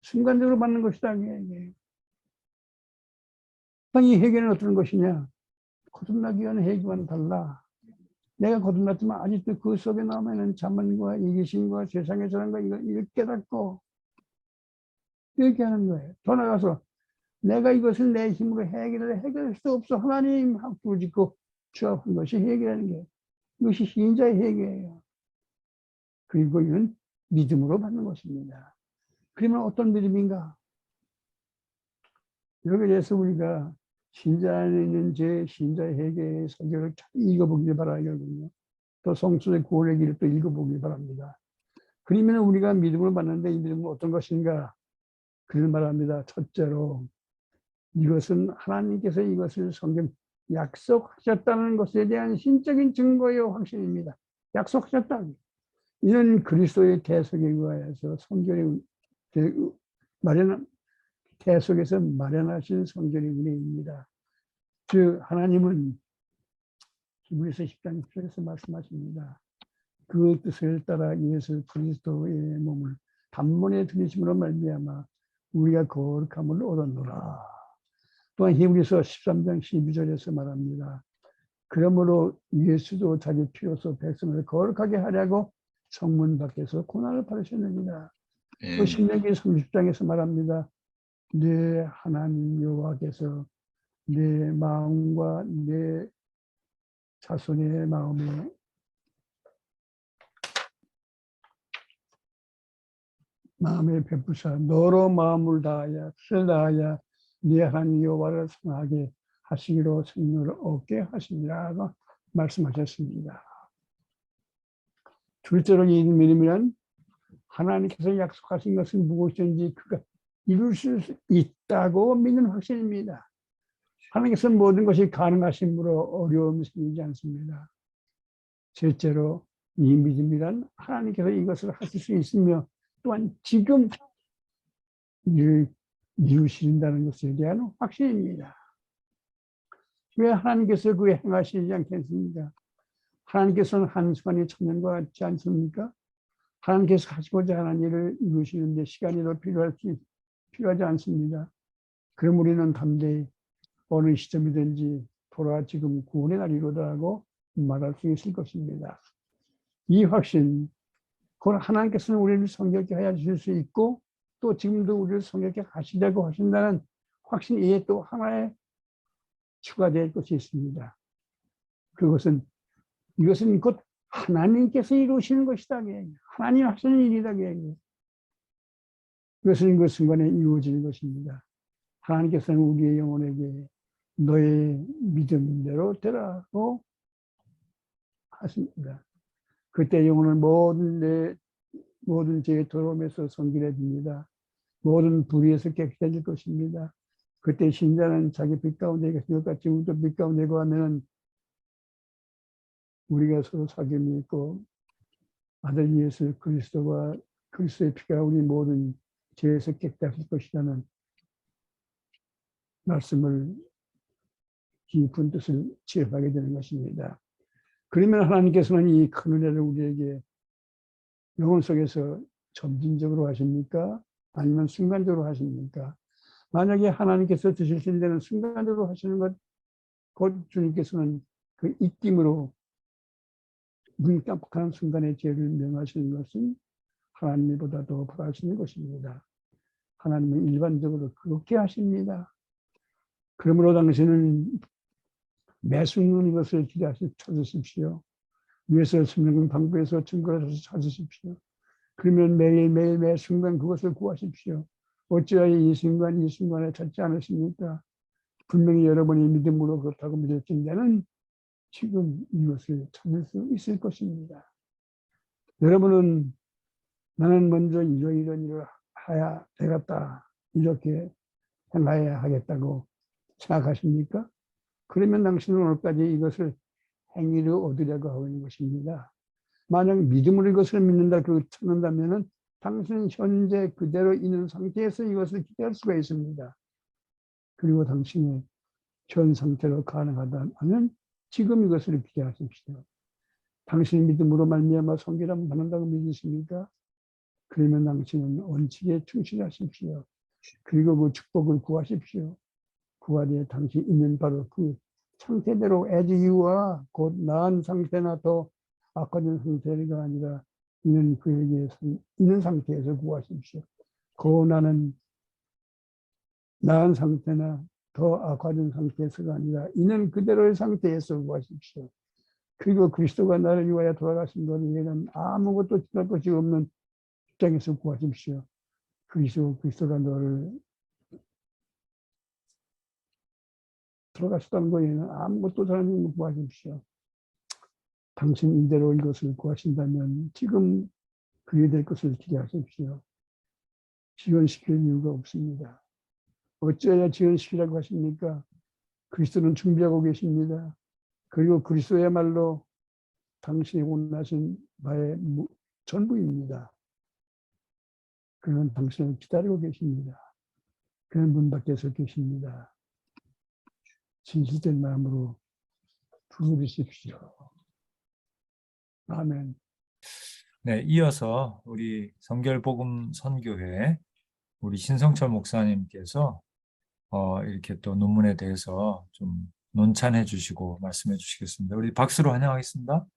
순간적으로 받는 것이다. 이 회개는 어떤 것이냐? 거듭나기 위한 회개와는 달라. 내가 거듭났지만 아직도 그 속에 남아있는 자만과 이기심과 세상의 사랑과 이걸 깨닫고 회개하는 거예요. 더 나아가서 내가 이것을 내 힘으로 해결할 수 없어. 하나님 부르짖고 주합한 것이 회개라는 게 이것이 신자의 회개예요. 그리고 이는 믿음으로 받는 것입니다. 그러면 어떤 믿음인가? 여기에 대해서 우리가 신자 안에 있는 제 신자의 회개의 설교를 읽어보길 바라거든요. 또 성수의 구원의 길을 또 읽어보길 바랍니다. 그러면 우리가 믿음을 받는데 이 믿음은 어떤 것인가? 그를 말합니다. 첫째로 이것은 하나님께서 이것을 성경 약속하셨다는 것에 대한 신적인 증거요 확신입니다. 약속하셨다. 이는 그리스도의 대속에 의하여서 성결의 대속에서 마련하신 성결의 은혜입니다. 즉 하나님은 히브리서 10장 10절에서 말씀하십니다. 그 뜻을 따라 예수 그리스도의 몸을 단번에 들이심으로 말미암아 우리가 거룩함을 얻었노라. 또한 히브리서 13장 12절에서 말합니다. 그러므로 예수도 자기 피로서 백성을 거룩하게 하려고 성문 밖에서 고난을 받으셨느니라. 또 신명기 30장에서 말합니다. 내 하나님 여호와께서 내 마음과 내 자손의 마음에 베푸사 너로 마음을 다하여 뜻을 다하여 네 하나님 여호와를 성하게 하시기로 승리를 얻게 하시니라 말씀하셨습니다. 둘째로 이 믿음이란 하나님께서 약속하신 것은 무엇인지 그가 이룰 수 있다고 믿는 확신입니다. 하나님께서 모든 것이 가능하심으로 어려움이 생기지 않습니다. 셋째로 이 믿음이란 하나님께서 이것을 하실 수 있으며 또한 지금 이루신다는 것에 대한 확신입니다. 왜 하나님께서 그에 행하시지 않겠습니까? 하나님께서는 한순간이 천년과 같지 않습니까? 하나님께서 하시고자 하는 일을 이루시는데 시간이 더 필요하지 않습니다. 그럼 우리는 담대히 어느 시점이든지 돌아 지금 구원의 날이로다라고 말할 수 있을 것입니다. 이 확신, 곧 하나님께서는 우리를 성결케 하여 주실 수 있고 또 지금도 우리를 성결케 하시려고 하신다는 확신 이에 또 하나의 추가될 것이 있습니다. 이것은 곧 하나님께서 이루시는 것이다. 하나님 하시는 일이다. 이것은 그 순간에 이루어지는 것입니다. 하나님께서는 우리의 영혼에게 너의 믿음대로 되라고 하십니다. 그때 영혼은 모든 죄의 더러움에서 성결해집니다. 모든 불의에서 깨끗해질 것입니다. 그때 신자는 자기 빛 가운데 계신 것 같이 우리도 빛 가운데 거하면 우리가 서로 사귐이 있고 아들 예수 그리스도와 그리스도의 피가 우리 모든 죄에서 깨끗하실 것이라는 말씀을 깊은 뜻을 취합하게 되는 것입니다. 그러면 하나님께서는 이 큰 은혜를 우리에게 영혼 속에서 점진적으로 하십니까? 아니면 순간적으로 하십니까? 만약에 하나님께서 드실 때는 순간적으로 하시는 것, 곧 주님께서는 그 입김으로 눈 깜빡하는 순간에 죄를 명하시는 것은 하나님보다 더 바라시는 것입니다. 하나님은 일반적으로 그렇게 하십니다. 그러므로 당신은 매 순간 이것을 기대하시 찾으십시오. 위에서 성경 방법에서 증거를 찾으십시오. 그러면 매일매일 매 순간 그것을 구하십시오. 어찌하여 이 순간에 찾지 않으십니까? 분명히 여러분이 믿음으로 그렇다고 믿었던데는 지금 이것을 찾을 수 있을 것입니다. 여러분은 나는 먼저 이런 일을 해야 되겠다 이렇게 행해야 하겠다고 생각하십니까? 그러면 당신은 오늘까지 이것을 행위를 얻으려고 하고 있는 것입니다. 만약 믿음으로 이것을 믿는다, 그 찾는다면은 당신은 현재 그대로 있는 상태에서 이것을 기대할 수가 있습니다. 그리고 당신의 현 상태로 가능하다면 지금 이것을 기대하십시오. 당신의 믿음으로 말미암아 성결함을 받는다고 믿으십니까? 그러면 당신은 원칙에 충실하십시오. 그리고 그 축복을 구하십시오. 구하되 당신 있는 바로 그 상태대로 as you와 곧 나은 상태나 더 악화된 상태가 아니라 이는 그에게 있는 상태에서 구하십시오. 고난은 나은 상태나 더 악화된 상태에서가 아니라 이는 그대로의 상태에서 구하십시오. 그리고 그리스도가 나를 위하여 돌아가신 것을 얘는 아무것도 지날 것이 없는 입장에서 구하십시오. 그리스도가 너를 돌아가셨다는 거에는 아무것도 다른 것 구하십시오. 당신 이대로 이것을 구하신다면 지금 그게 될 것을 기대하십시오. 지연시킬 이유가 없습니다. 어찌해야 지연시키라고 하십니까? 그리스도는 준비하고 계십니다. 그리고 그리스도야말로 당신이 원하신 바의 전부입니다. 그는 당신을 기다리고 계십니다. 그는 문 밖에 서 계십니다. 진실된 마음으로 부르십시오. 아멘. 네, 이어서 우리 성결복음 선교회 우리 신성철 목사님께서 이렇게 또 논문에 대해서 좀 논찬해 주시고 말씀해 주시겠습니다. 우리 박수로 환영하겠습니다.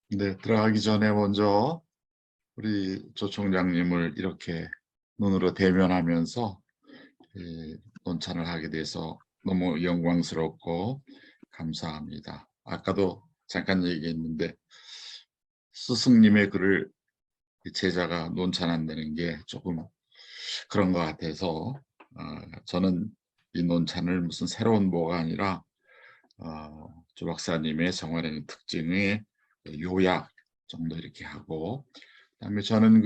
네, 들어가기 전에 먼저 우리 조 총장님을 이렇게 눈으로 대면하면서 논찬을 하게 돼서 너무 영광스럽고 감사합니다. 아까도 잠깐 얘기했는데 스승님의 글을 제자가 논찬한다는 게 조금 그런 것 같아서 저는 이 논찬을 무슨 새로운 뭐가 아니라 조 박사님의 생활의 특징의 요약 정도 이렇게 하고, 그다음에 저는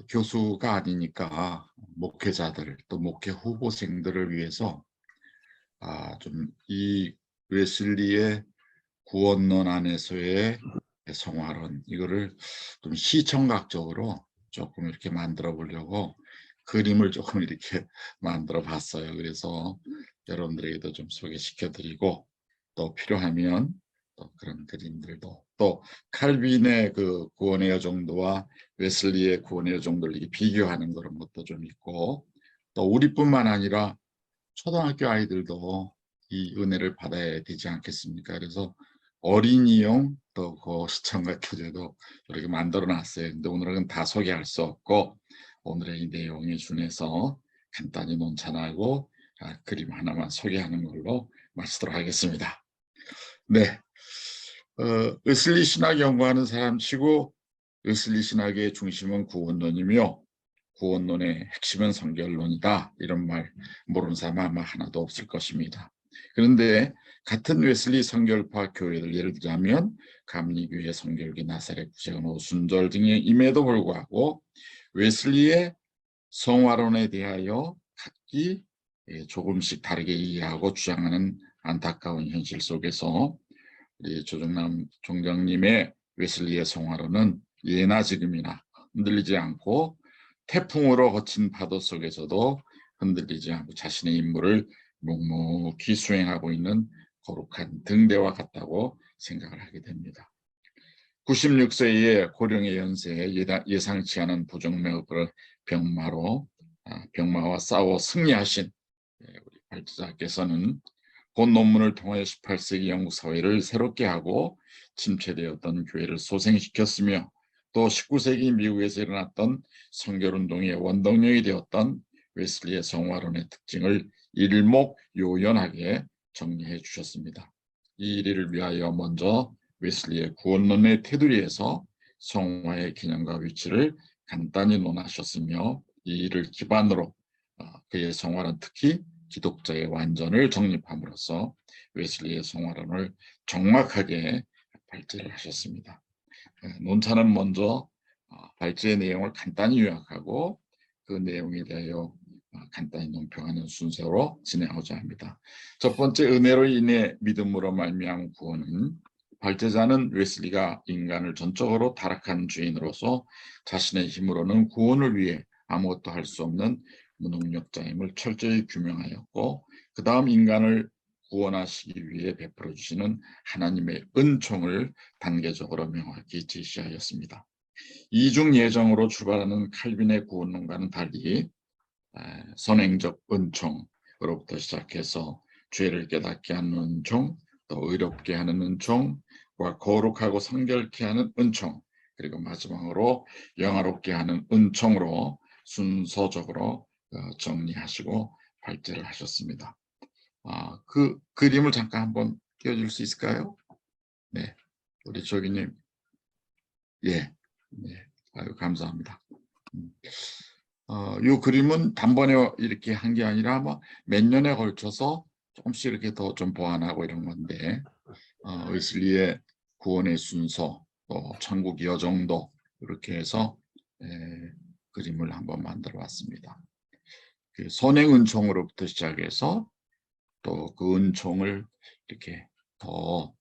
교수가 아니니까 목회자들 또 목회 후보생들을 위해서 좀 이 웨슬리의 구원론 안에서의 성화론 이거를 좀 시청각적으로 조금 이렇게 만들어 보려고 그림을 조금 이렇게 만들어 봤어요. 그래서 여러분들에게도 좀 소개시켜 드리고 또 필요하면 또 그런 그림들도 또 칼빈의 그 구원의 여정도와 웨슬리의 구원의 여정도를 이렇게 비교하는 그런 것도 좀 있고, 또 우리뿐만 아니라 초등학교 아이들도 이 은혜를 받아야 되지 않겠습니까? 그래서 어린이용 또 그 시청각 교재도 이렇게 만들어 놨어요. 근데 오늘은 다 소개할 수 없고 오늘의 이 내용에 준해서 간단히 논찬하고 그림 하나만 소개하는 걸로 마치도록 하겠습니다. 네, 웨슬리 신학 연구하는 사람치고 웨슬리 신학의 중심은 구원론이며 구원론의 핵심은 성결론이다. 이런 말 모르는 사람 아마 하나도 없을 것입니다. 그런데 같은 웨슬리 성결파 교회들 예를 들자면 감리교회, 성결교, 나사렛, 구세군, 오순절 등에 임에도 불구하고 웨슬리의 성화론에 대하여 각기 조금씩 다르게 이해하고 주장하는 안타까운 현실 속에서 우리 조정남 총장님의 웨슬리의 성화로는 예나 지금이나 흔들리지 않고 태풍으로 거친 파도 속에서도 흔들리지 않고 자신의 임무를 묵묵히 수행하고 있는 거룩한 등대와 같다고 생각을 하게 됩니다. 96세의 고령의 연세에 예상치 않은 부정맥을 병마와 싸워 승리하신 우리 발제자께서는 본 논문을 통해 18세기 영국 사회를 새롭게 하고 침체되었던 교회를 소생시켰으며 또 19세기 미국에서 일어났던 선결운동의 원동력이 되었던 웨슬리의 성화론의 특징을 일목요연하게 정리해 주셨습니다. 이 일을 위하여 먼저 웨슬리의 구원론의 테두리에서 성화의 개념과 위치를 간단히 논하셨으며 이 일을 기반으로 그의 성화론 특히 기독자의 완전을 정립함으로써 웨슬리의 성화론을 정확하게 발제를 하셨습니다. 논차는 먼저 발제의 내용을 간단히 요약하고 그 내용에 대하여 간단히 논평하는 순서로 진행하고자 합니다. 첫 번째, 은혜로 인해 믿음으로 말미암은 구원은 발제자는 웨슬리가 인간을 전적으로 타락한 죄인으로서 자신의 힘으로는 구원을 위해 아무것도 할 수 없는 무능력자임을 철저히 규명하였고 그 다음 인간을 구원하시기 위해 베풀어 주시는 하나님의 은총을 단계적으로 명확히 제시하였습니다. 이중 예정으로 출발하는 칼빈의 구원론과는 달리 선행적 은총으로부터 시작해서 죄를 깨닫게 하는 은총, 또 의롭게 하는 은총과 거룩하고 성결케 하는 은총, 그리고 마지막으로 영화롭게 하는 은총으로 순서적으로 정리하시고 발제를 하셨습니다. 그 그림을 잠깐 한번 띄워줄 수 있을까요? 네, 우리 조기님. 예, 네, 아유 감사합니다. 이 그림은 단번에 이렇게 한 게 아니라 아마 몇 년에 걸쳐서 조금씩 이렇게 더 좀 보완하고 이런 건데, 웨슬리의 구원의 순서, 또 천국 여정도 이렇게 해서 그림을 한번 만들어 봤습니다. 그 선행 은총으로부터 시작해서 또 그 은총을 이렇게 더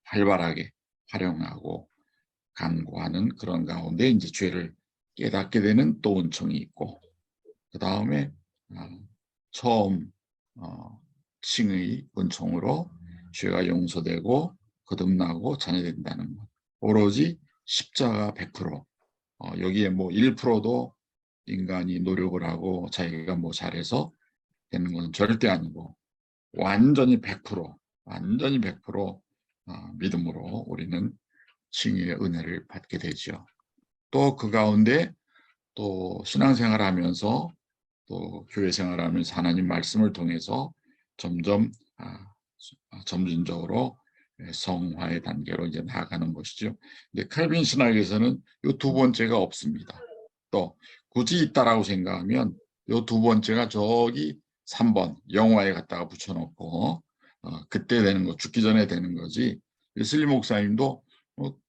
활발하게 활용하고 간구하는 그런 가운데 이제 죄를 깨닫게 되는 또 은총이 있고, 그 다음에 처음 칭의 은총으로 죄가 용서되고 거듭나고 자녀된다는 것. 오로지 십자가 100%, 여기에 뭐 1%도 인간이 노력을 하고 자기가 뭐 잘해서 되는 건 절대 아니고 완전히 100%, 완전히 100% 믿음으로 우리는 칭의의 은혜를 받게 되죠. 또 그 가운데 또 신앙생활 하면서 또 교회 생활하면서 하나님 말씀을 통해서 점진적으로 성화의 단계로 이제 나아가는 것이죠. 근데 칼빈 신학에서는 이 두 번째가 없습니다. 또 굳이 있다라고 생각하면 이 두 번째가 저기 3번 영화에 갖다가 붙여놓고 그때 되는 거, 죽기 전에 되는 거지. 웨슬리 목사님도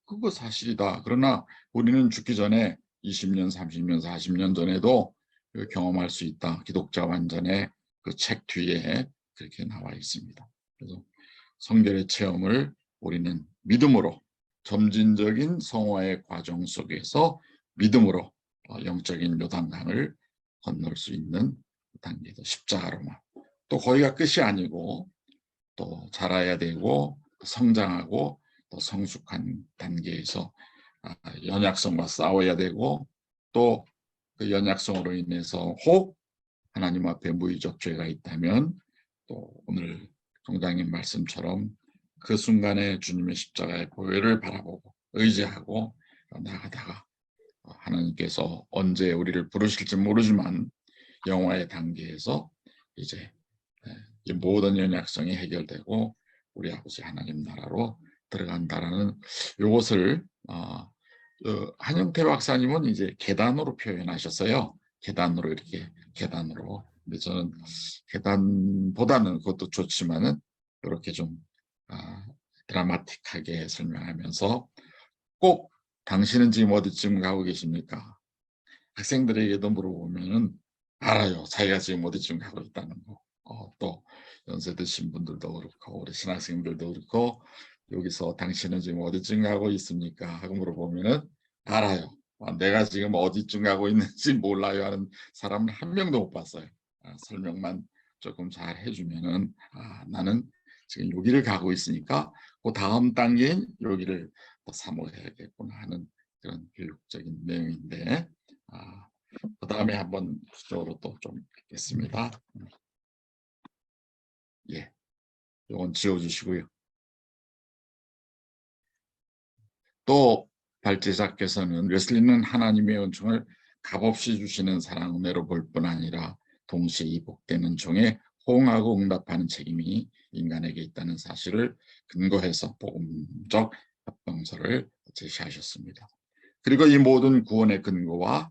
그거 사실이다. 그러나 우리는 죽기 전에 20년, 30년, 40년 전에도 경험할 수 있다. 기독자 완전의 그 책 뒤에 그렇게 나와 있습니다. 그래서 성결의 체험을 우리는 믿음으로 점진적인 성화의 과정 속에서 믿음으로 영적인 요단강을 건널 수 있는 단계도 십자가로만. 또 거기가 끝이 아니고 또 자라야 되고 성장하고 또 성숙한 단계에서 연약성과 싸워야 되고 또 그 연약성으로 인해서 혹 하나님 앞에 무의적 죄가 있다면 또 오늘 총장님 말씀처럼 그 순간에 주님의 십자가의 보혈을 바라보고 의지하고 나가다가 하나님께서 언제 우리를 부르실지 모르지만 영화의 단계에서 이제 모든 연약성이 해결되고 우리 아버지 하나님 나라로 들어간다라는 이것을 한영태 박사님은 이제 계단으로 표현하셨어요. 계단으로 이렇게 계단으로. 근데 저는 계단보다는 그것도 좋지만은 이렇게 좀 드라마틱하게 설명하면서 꼭 당신은 지금 어디쯤 가고 계십니까? 학생들에게도 물어보면은 알아요. 자기가 지금 어디쯤 가고 있다는 거. 또 연세 드신 분들도 그렇고 우리 신학생들도 그렇고 여기서 당신은 지금 어디쯤 가고 있습니까? 하고 물어보면은 알아요. 내가 지금 어디쯤 가고 있는지 몰라요 하는 사람은 한 명도 못 봤어요. 설명만 조금 잘 해주면은 나는 지금 여기를 가고 있으니까 그 다음 단계인 여기를 더 사모해야겠구나 하는 그런 교육적인 내용인데 그 다음에 한번 구조로 또 좀 읽겠습니다. 예, 이건 지워주시고요. 또 발제자께서는 웨슬리는 하나님의 은총을 값없이 주시는 사랑 은혜로 볼 뿐 아니라 동시에 이 복된 은총에 호응하고 응답하는 책임이 인간에게 있다는 사실을 근거해서 복음적 합동서를 제시하셨습니다. 그리고 이 모든 구원의 근거와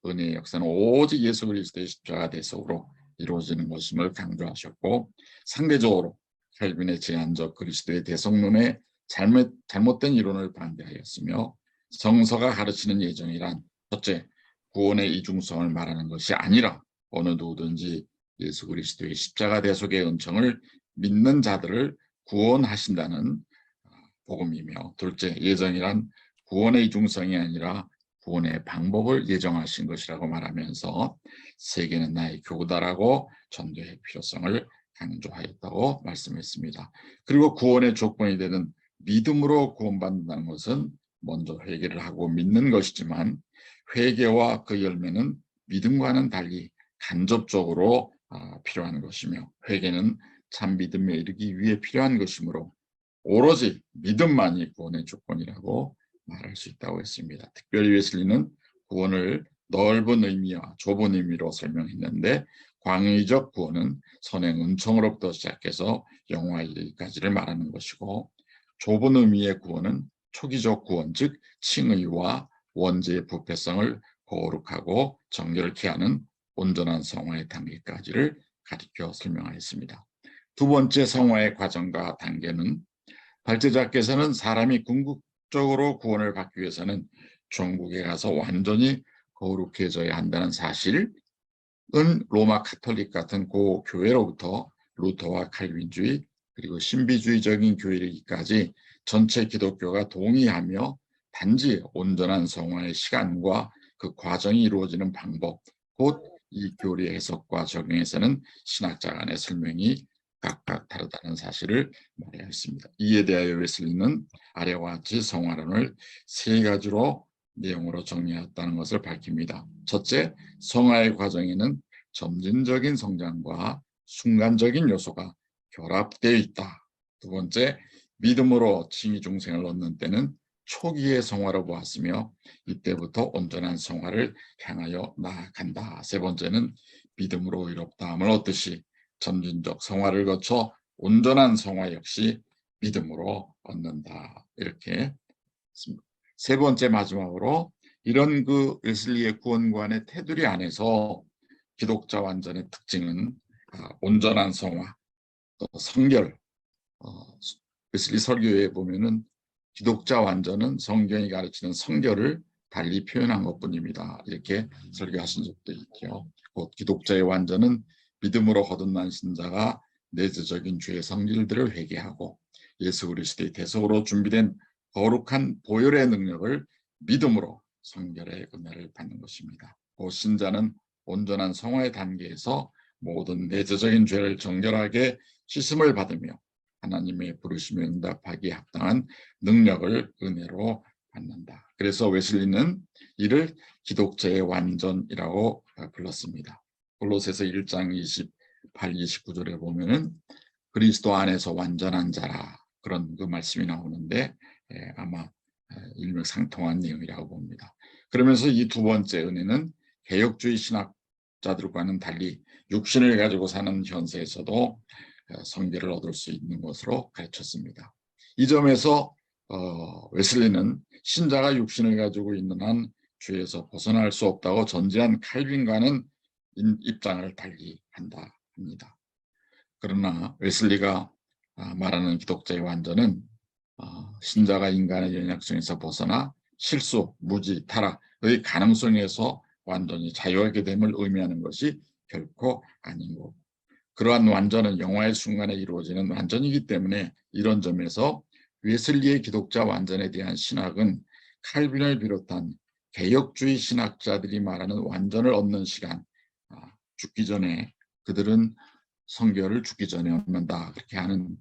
은혜의 역사는 오직 예수 그리스도의 십자가 대속으로 이루어지는 것임을 강조하셨고 상대적으로 켈빈의 제한적 그리스도의 대속론에 잘못된 이론을 반대하였으며 성서가 가르치는 예정이란 첫째, 구원의 이중성을 말하는 것이 아니라 어느 누구든지 예수 그리스도의 십자가 대속의 은총을 믿는 자들을 구원하신다는 복음이며 둘째, 예정이란 구원의 이중성이 아니라 구원의 방법을 예정하신 것이라고 말하면서 세계는 나의 교구다라고 전도의 필요성을 강조하였다고 말씀했습니다. 그리고 구원의 조건이 되는 믿음으로 구원받는다는 것은 먼저 회개를 하고 믿는 것이지만 회개와 그 열매는 믿음과는 달리 간접적으로 필요한 것이며 회개는 참 믿음에 이르기 위해 필요한 것이므로 오로지 믿음만이 구원의 조건이라고 말할 수 있다고 했습니다. 특별히 웨슬리는 구원을 넓은 의미와 좁은 의미로 설명했는데 광의적 구원은 선행 은총으로부터 시작해서 영화에 이르기까지를 말하는 것이고 좁은 의미의 구원은 초기적 구원, 즉 칭의와 원죄의 부패성을 거룩하고 정결케 하는 온전한 성화의 단계까지를 가리켜 설명하였습니다. 두 번째 성화의 과정과 단계는 발제자께서는 사람이 궁극적으로 구원을 받기 위해서는 천국에 가서 완전히 거룩해져야 한다는 사실은 로마 카톨릭 같은 고교회로부터 루터와 칼빈주의 그리고 신비주의적인 교회이기까지 전체 기독교가 동의하며 단지 온전한 성화의 시간과 그 과정이 이루어지는 방법, 곧 이 교리의 해석과 적용에서는 신학자 간의 설명이 각각 다르다는 사실을 말해야 했습니다. 이에 대하여 웨슬리는 아래와 같이 성화론을 세 가지로 내용으로 정리했다는 것을 밝힙니다. 첫째, 성화의 과정에는 점진적인 성장과 순간적인 요소가 결합되어 있다. 두 번째, 믿음으로 칭의 중생을 얻는 때는 초기의 성화로 보았으며 이때부터 온전한 성화를 향하여 나아간다. 세 번째는 믿음으로 의롭다함을 얻듯이 점진적 성화를 거쳐 온전한 성화 역시 믿음으로 얻는다. 이렇게 세 번째 마지막으로 이런 그 웨슬리의 구원관의 테두리 안에서 기독자 완전의 특징은 온전한 성화, 또 성결. 웨슬리 설교에 보면은 기독자 완전은 성경이 가르치는 성결을 달리 표현한 것뿐입니다. 이렇게 설교하신 적도 있죠. 곧 기독자의 완전은 믿음으로 거듭난 신자가 내재적인 죄의 성질들을 회개하고 예수 그리스도의 대속으로 준비된 거룩한 보혈의 능력을 믿음으로 성결의 은혜를 받는 것입니다. 그 신자는 온전한 성화의 단계에서 모든 내재적인 죄를 정결하게 씻음을 받으며 하나님의 부르심에 응답하기에 합당한 능력을 은혜로 받는다. 그래서 웨슬리는 이를 기독자의 완전이라고 불렀습니다. 골로새서 1장 28, 29절에 보면은 그리스도 안에서 완전한 자라 그런 그 말씀이 나오는데 아마 일맥상통한 내용이라고 봅니다. 그러면서 이 두 번째 은혜는 개혁주의 신학자들과는 달리 육신을 가지고 사는 현세에서도 성결을 얻을 수 있는 것으로 가르쳤습니다. 이 점에서 웨슬리는 신자가 육신을 가지고 있는 한 죄에서 벗어날 수 없다고 전제한 칼빈과는 입장을 달리 한다 합니다. 그러나 웨슬리가 말하는 기독자의 완전은 신자가 인간의 연약성에서 벗어나 실수, 무지, 타락의 가능성에서 완전히 자유하게 됨을 의미하는 것이 결코 아니고, 그러한 완전은 영화의 순간에 이루어지는 완전이기 때문에 이런 점에서 웨슬리의 기독자 완전에 대한 신학은 칼빈을 비롯한 개혁주의 신학자들이 말하는 완전을 얻는 시간, 죽기 전에 그들은 성결을 죽기 전에 얻는다 그렇게 하는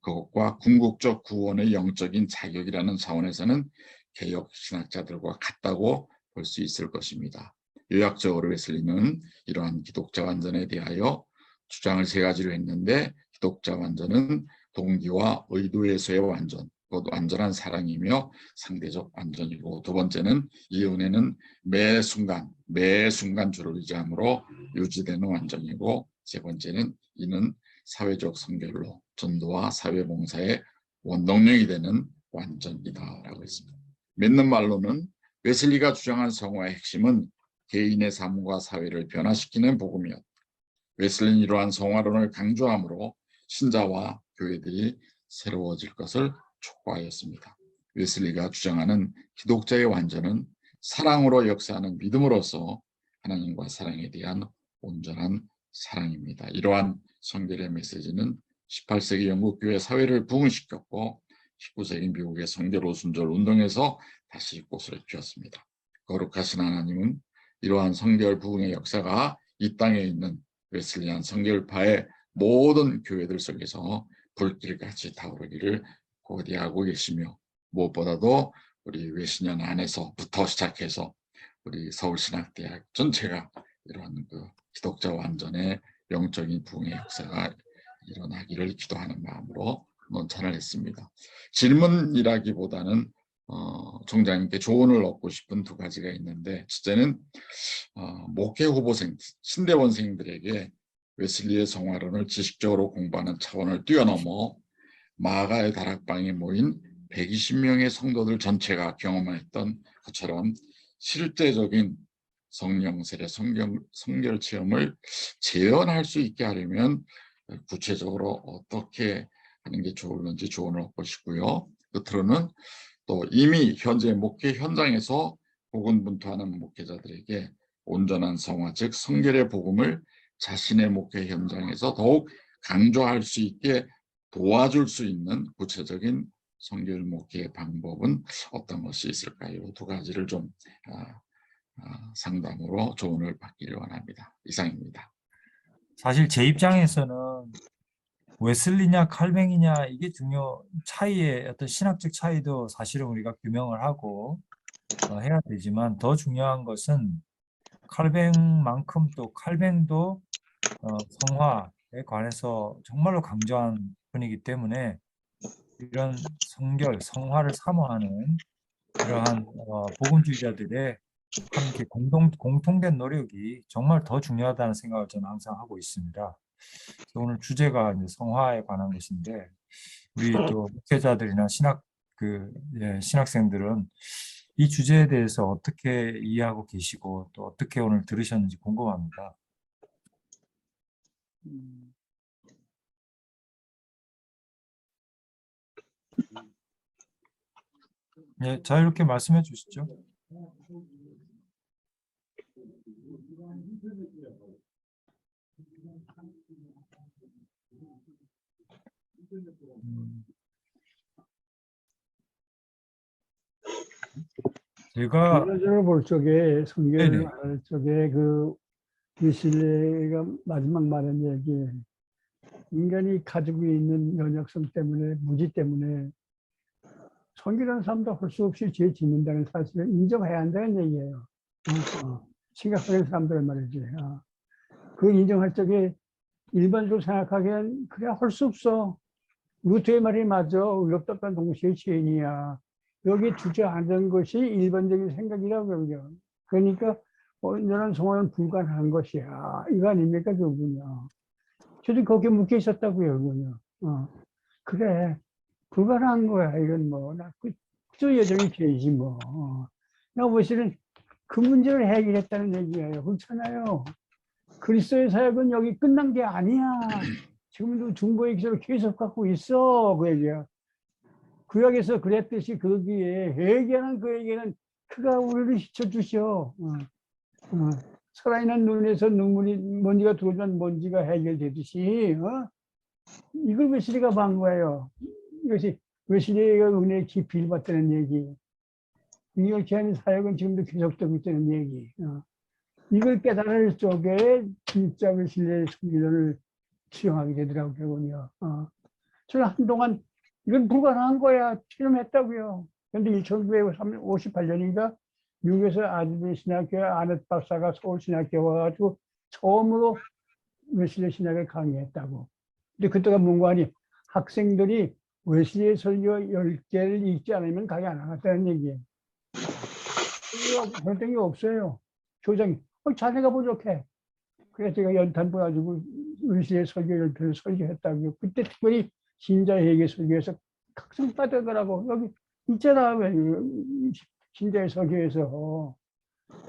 그것과 궁극적 구원의 영적인 자격이라는 차원에서는 개혁 신학자들과 같다고 볼 수 있을 것입니다. 요약적으로 웨슬리는 이러한 기독자 완전에 대하여 주장을 세 가지로 했는데, 기독자 완전은 동기와 의도에서의 완전, 곧 완전한 사랑이며 상대적 완전이고, 두 번째는 이 은혜는 매 순간 주를 의지함으로 유지되는 완전이고, 세 번째는 이는 사회적 선결로 전도와 사회봉사의 원동력이 되는 완전이다라고 했습니다. 믿는 말로는 웨슬리가 주장한 성화의 핵심은 개인의 삶과 사회를 변화시키는 복음이었다. 웨슬리는 이러한 성화론을 강조함으로 신자와 교회들이 새로워질 것을 촉구하였습니다. 웨슬리가 주장하는 기독자의 완전은 사랑으로 역사하는 믿음으로써 하나님과 사랑에 대한 온전한 사랑입니다. 이러한 성결의 메시지는 18세기 영국 교회 사회를 부흥시켰고 19세기 미국의 성결 오순절 운동에서 다시 꽃을 피웠습니다. 거룩하신 하나님은 이러한 성결 부흥의 역사가 이 땅에 있는 웨슬리안 성결파의 모든 교회들 속에서 불길같이 타오르기를 고대하고 계시며, 무엇보다도 우리 외신년 안에서부터 시작해서 우리 서울신학대학 전체가 이러한 그 기독자 완전의 영적인 부흥의 역사가 일어나기를 기도하는 마음으로 논찬을 했습니다. 질문이라기보다는 총장님께 조언을 얻고 싶은 두 가지가 있는데, 첫째는 목회 후보생, 신대원생들에게 웨슬리의 성화론을 지식적으로 공부하는 차원을 뛰어넘어 마가의 다락방에 모인 120명의 성도들 전체가 경험했던 것처럼 실제적인 성령 세례 성결 체험을 재현할 수 있게 하려면 구체적으로 어떻게 하는 게 좋을는지 조언을 얻고 싶고요. 끝으로는 또 이미 현재 목회 현장에서 고군분투하는 목회자들에게 온전한 성화, 즉 성결의 복음을 자신의 목회 현장에서 더욱 강조할 수 있게 도와줄 수 있는 구체적인 성결 목회의 방법은 어떤 것이 있을까요? 두 가지를 좀 상담으로 조언을 받기를 원합니다. 이상입니다. 사실 제 입장에서는 웨슬리냐 칼뱅이냐 이게 차이의 어떤 신학적 차이도 사실은 우리가 규명을 하고 해야 되지만, 더 중요한 것은 칼뱅만큼 또 칼뱅도 성화에 관해서 정말로 강조한 분이기 때문에 이런 성결, 성화를 사모하는 이러한 복음주의자들의 함께 공통된 노력이 정말 더 중요하다는 생각을 저는 항상 하고 있습니다. 오늘 주제가 이제 성화에 관한 것인데, 우리 또 목회자들이나 신학생들은 이 주제에 대해서 어떻게 이해하고 계시고 또 어떻게 오늘 들으셨는지 궁금합니다. 네, 자유롭게 말씀해 주시죠. 제가 전체적으로 볼 적에 성경을 네네. 말할 적에 그 웨슬리가 마지막 말한 얘기, 인간이 가지고 있는 연약성 때문에, 무지 때문에 성결한 삶도 할 수 없이 죄 짓는다는 사실을 인정해야 한다는 얘기예요. 심각하게 사람들 말이지. 그 인정할 적에 일반적으로 생각하기엔 그래 할 수 없어. 루터의 말이 맞아. 의롭다는 동시에 죄인이야. 여기 주저앉은 것이 일반적인 생각이라고 그러죠. 그러니까 온전한 성화는 불가능한 것이야. 이거 아닙니까, 그분요. 저도 거기에 묶여 있었다고요, 그분요. 그래, 불가능한 거야. 이건 뭐, 저 여전히 죄지 뭐. 나 사실은 그 문제를 해결했다는 얘기예요. 그렇잖아요. 그리스도의 사역은 여기 끝난 게 아니야. 지금도 중보의 기술을 계속 갖고 있어. 그 얘기야. 구약에서 그랬듯이 거기에 회개하는 그에게는 그가 우리를 시켜주셔. 살아있는 눈에서 눈물이 먼지가 들어오면 먼지가 해결되듯이 이걸 웨슬리가 본 거예요. 이것이 웨슬리가 은혜의 깊이를 받다는 얘기. 이걸 기하는 사역은 지금도 계속되고 있다는 얘기. 이걸 깨달을 쪽에 진짜 웨슬리의 성기를 수용하게 되더라고요. 결국은요. 저는 한동안 이건 불가능한 거야. 실험했다고요. 그런데 1958년인가 미국에서 아드벤 신학교 아넷 박사가 서울 신학교에 와가지고 처음으로 웨슬리 신학을 강의했다고. 근데 그때가 뭔가 하니 학생들이 웨슬리의 설교 10개를 읽지 않으면 강의 안 하겠다는 얘기예요. 그런 게 없어요. 교장이 자네가 부족해. 그래서 제가 연탄 보여가지고 웨슬리의 설교 10편을 설교했다고요. 그때 특별히 신자회계 설교에서 각성 받으더라고. 여기 있잖아. 신자의 설교에서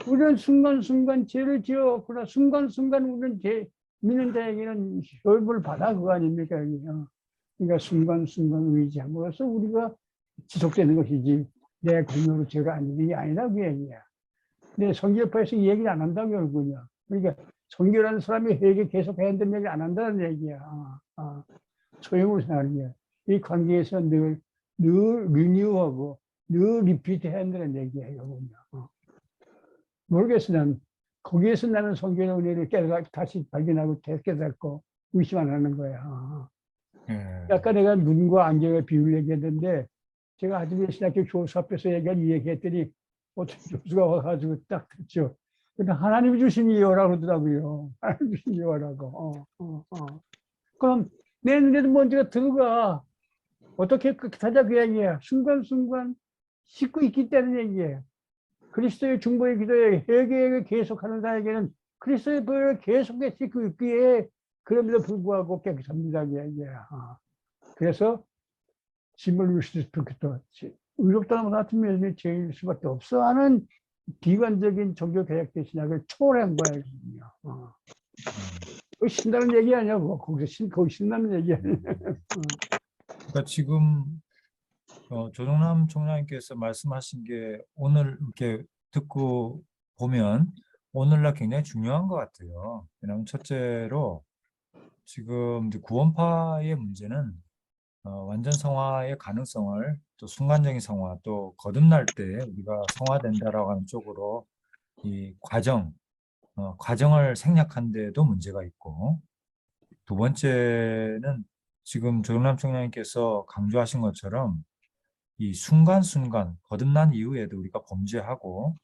우리는 순간순간 죄를 지어 그러나 순간순간 우리는 믿는 자에게는 효율을 받아 그거 아닙니까? 그러니까 순간순간 의지함으로써 우리가 지속되는 것이지 내 공로로 죄가 아니는 게 아니다 그 얘기야. 근데 성결파에서 이 얘기를 안 한다고 그러군요. 그러니까 성결하는 사람이 회개 계속 해야 된다는 얘기 안 한다는 얘기야. 소용으로 생각하는 거야. 이 관계에서 늘 리뉴하고 늘 리피트 해야 한다는 얘기예요. 모르겠어. 난 거기에서 나는 성경의 은혜를 다시 발견하고 깨닫고 의심 안 하는 거야. 아까 내가 눈과 안경의 비유를 얘기했는데 제가 아드벤 신학교 교수 앞에서 얘기했더니 어떤 교수가 와가지고 딱 듣죠. 근데 하나님이 주신 이유라고 그러더라고요. 하나님이 주신 이유라고. 그럼 내 눈에도 먼지가 들어가. 어떻게 그렇게 하자 그 얘기야. 순간순간 씻고 있기 때문에 얘기예요. 그리스도의 중보의 기도에 회개를 계속하는 자에게는 그리스도의 보혈을 계속해서 씻고 있기에 그럼에도 불구하고 깨끗합니다. 그 얘기야. 그래서 짐을 위시스부터 의롭다는 것 같으면 죄일 수밖에 없어 하는 비관적인 종교 개혁의 신학을 초월한 거예요. 그거 신다는 얘기 아니냐고. 거기 신다는 얘기 아니야. 그러니까 지금 조정남 총장님께서 말씀하신 게 오늘 이렇게 듣고 보면 오늘날 굉장히 중요한 것 같아요. 왜냐하면 첫째로 지금 이제 구원파의 문제는 완전 성화의 가능성을 또 순간적인 성화 또 거듭날 때 우리가 성화된다라고 하는 쪽으로 이 과정을 생략한 데도 문제가 있고 두 번째는 지금 조영남 총장님께서 강조하신 것처럼 이 순간순간 거듭난 이후에도 우리가 범죄하고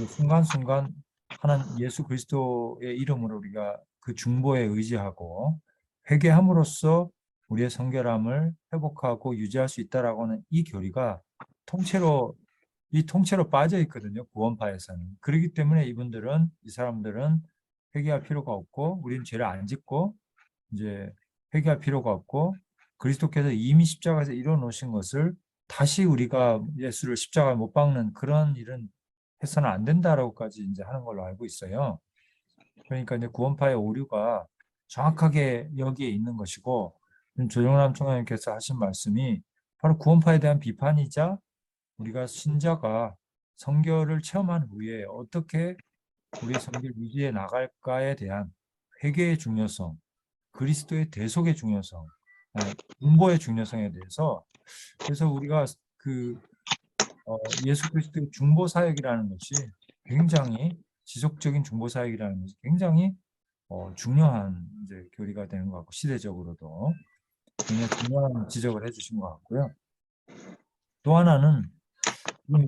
순간순간 하나님 예수 그리스도의 이름으로 우리가 그 중보에 의지하고 회개함으로써 우리의 성결함을 회복하고 유지할 수 있다라고 하는 이 교리가 통째로 빠져 있거든요. 구원파에서는. 그렇기 때문에 이 사람들은 회개할 필요가 없고 우리는 죄를 안 짓고 이제 회개할 필요가 없고 그리스도께서 이미 십자가에서 이뤄 놓으신 것을 다시 우리가 예수를 십자가에 못 박는 그런 일은 해서는 안 된다라고까지 이제 하는 걸로 알고 있어요. 그러니까 이제 구원파의 오류가 정확하게 여기에 있는 것이고 조영남 총장님께서 하신 말씀이 바로 구원파에 대한 비판이자 우리가 신자가 성결을 체험한 후에 어떻게 우리의 성결 유지해 나갈까에 대한 회개의 중요성, 그리스도의 대속의 중요성, 중보의 중요성에 대해서 그래서 우리가 예수 그리스도의 중보 사역이라는 것이 굉장히 지속적인 중보 사역이라는 것이 굉장히 중요한 이제 교리가 되는 것 같고 시대적으로도 굉장히 중요한 지적을 해주신 것 같고요. 또 하나는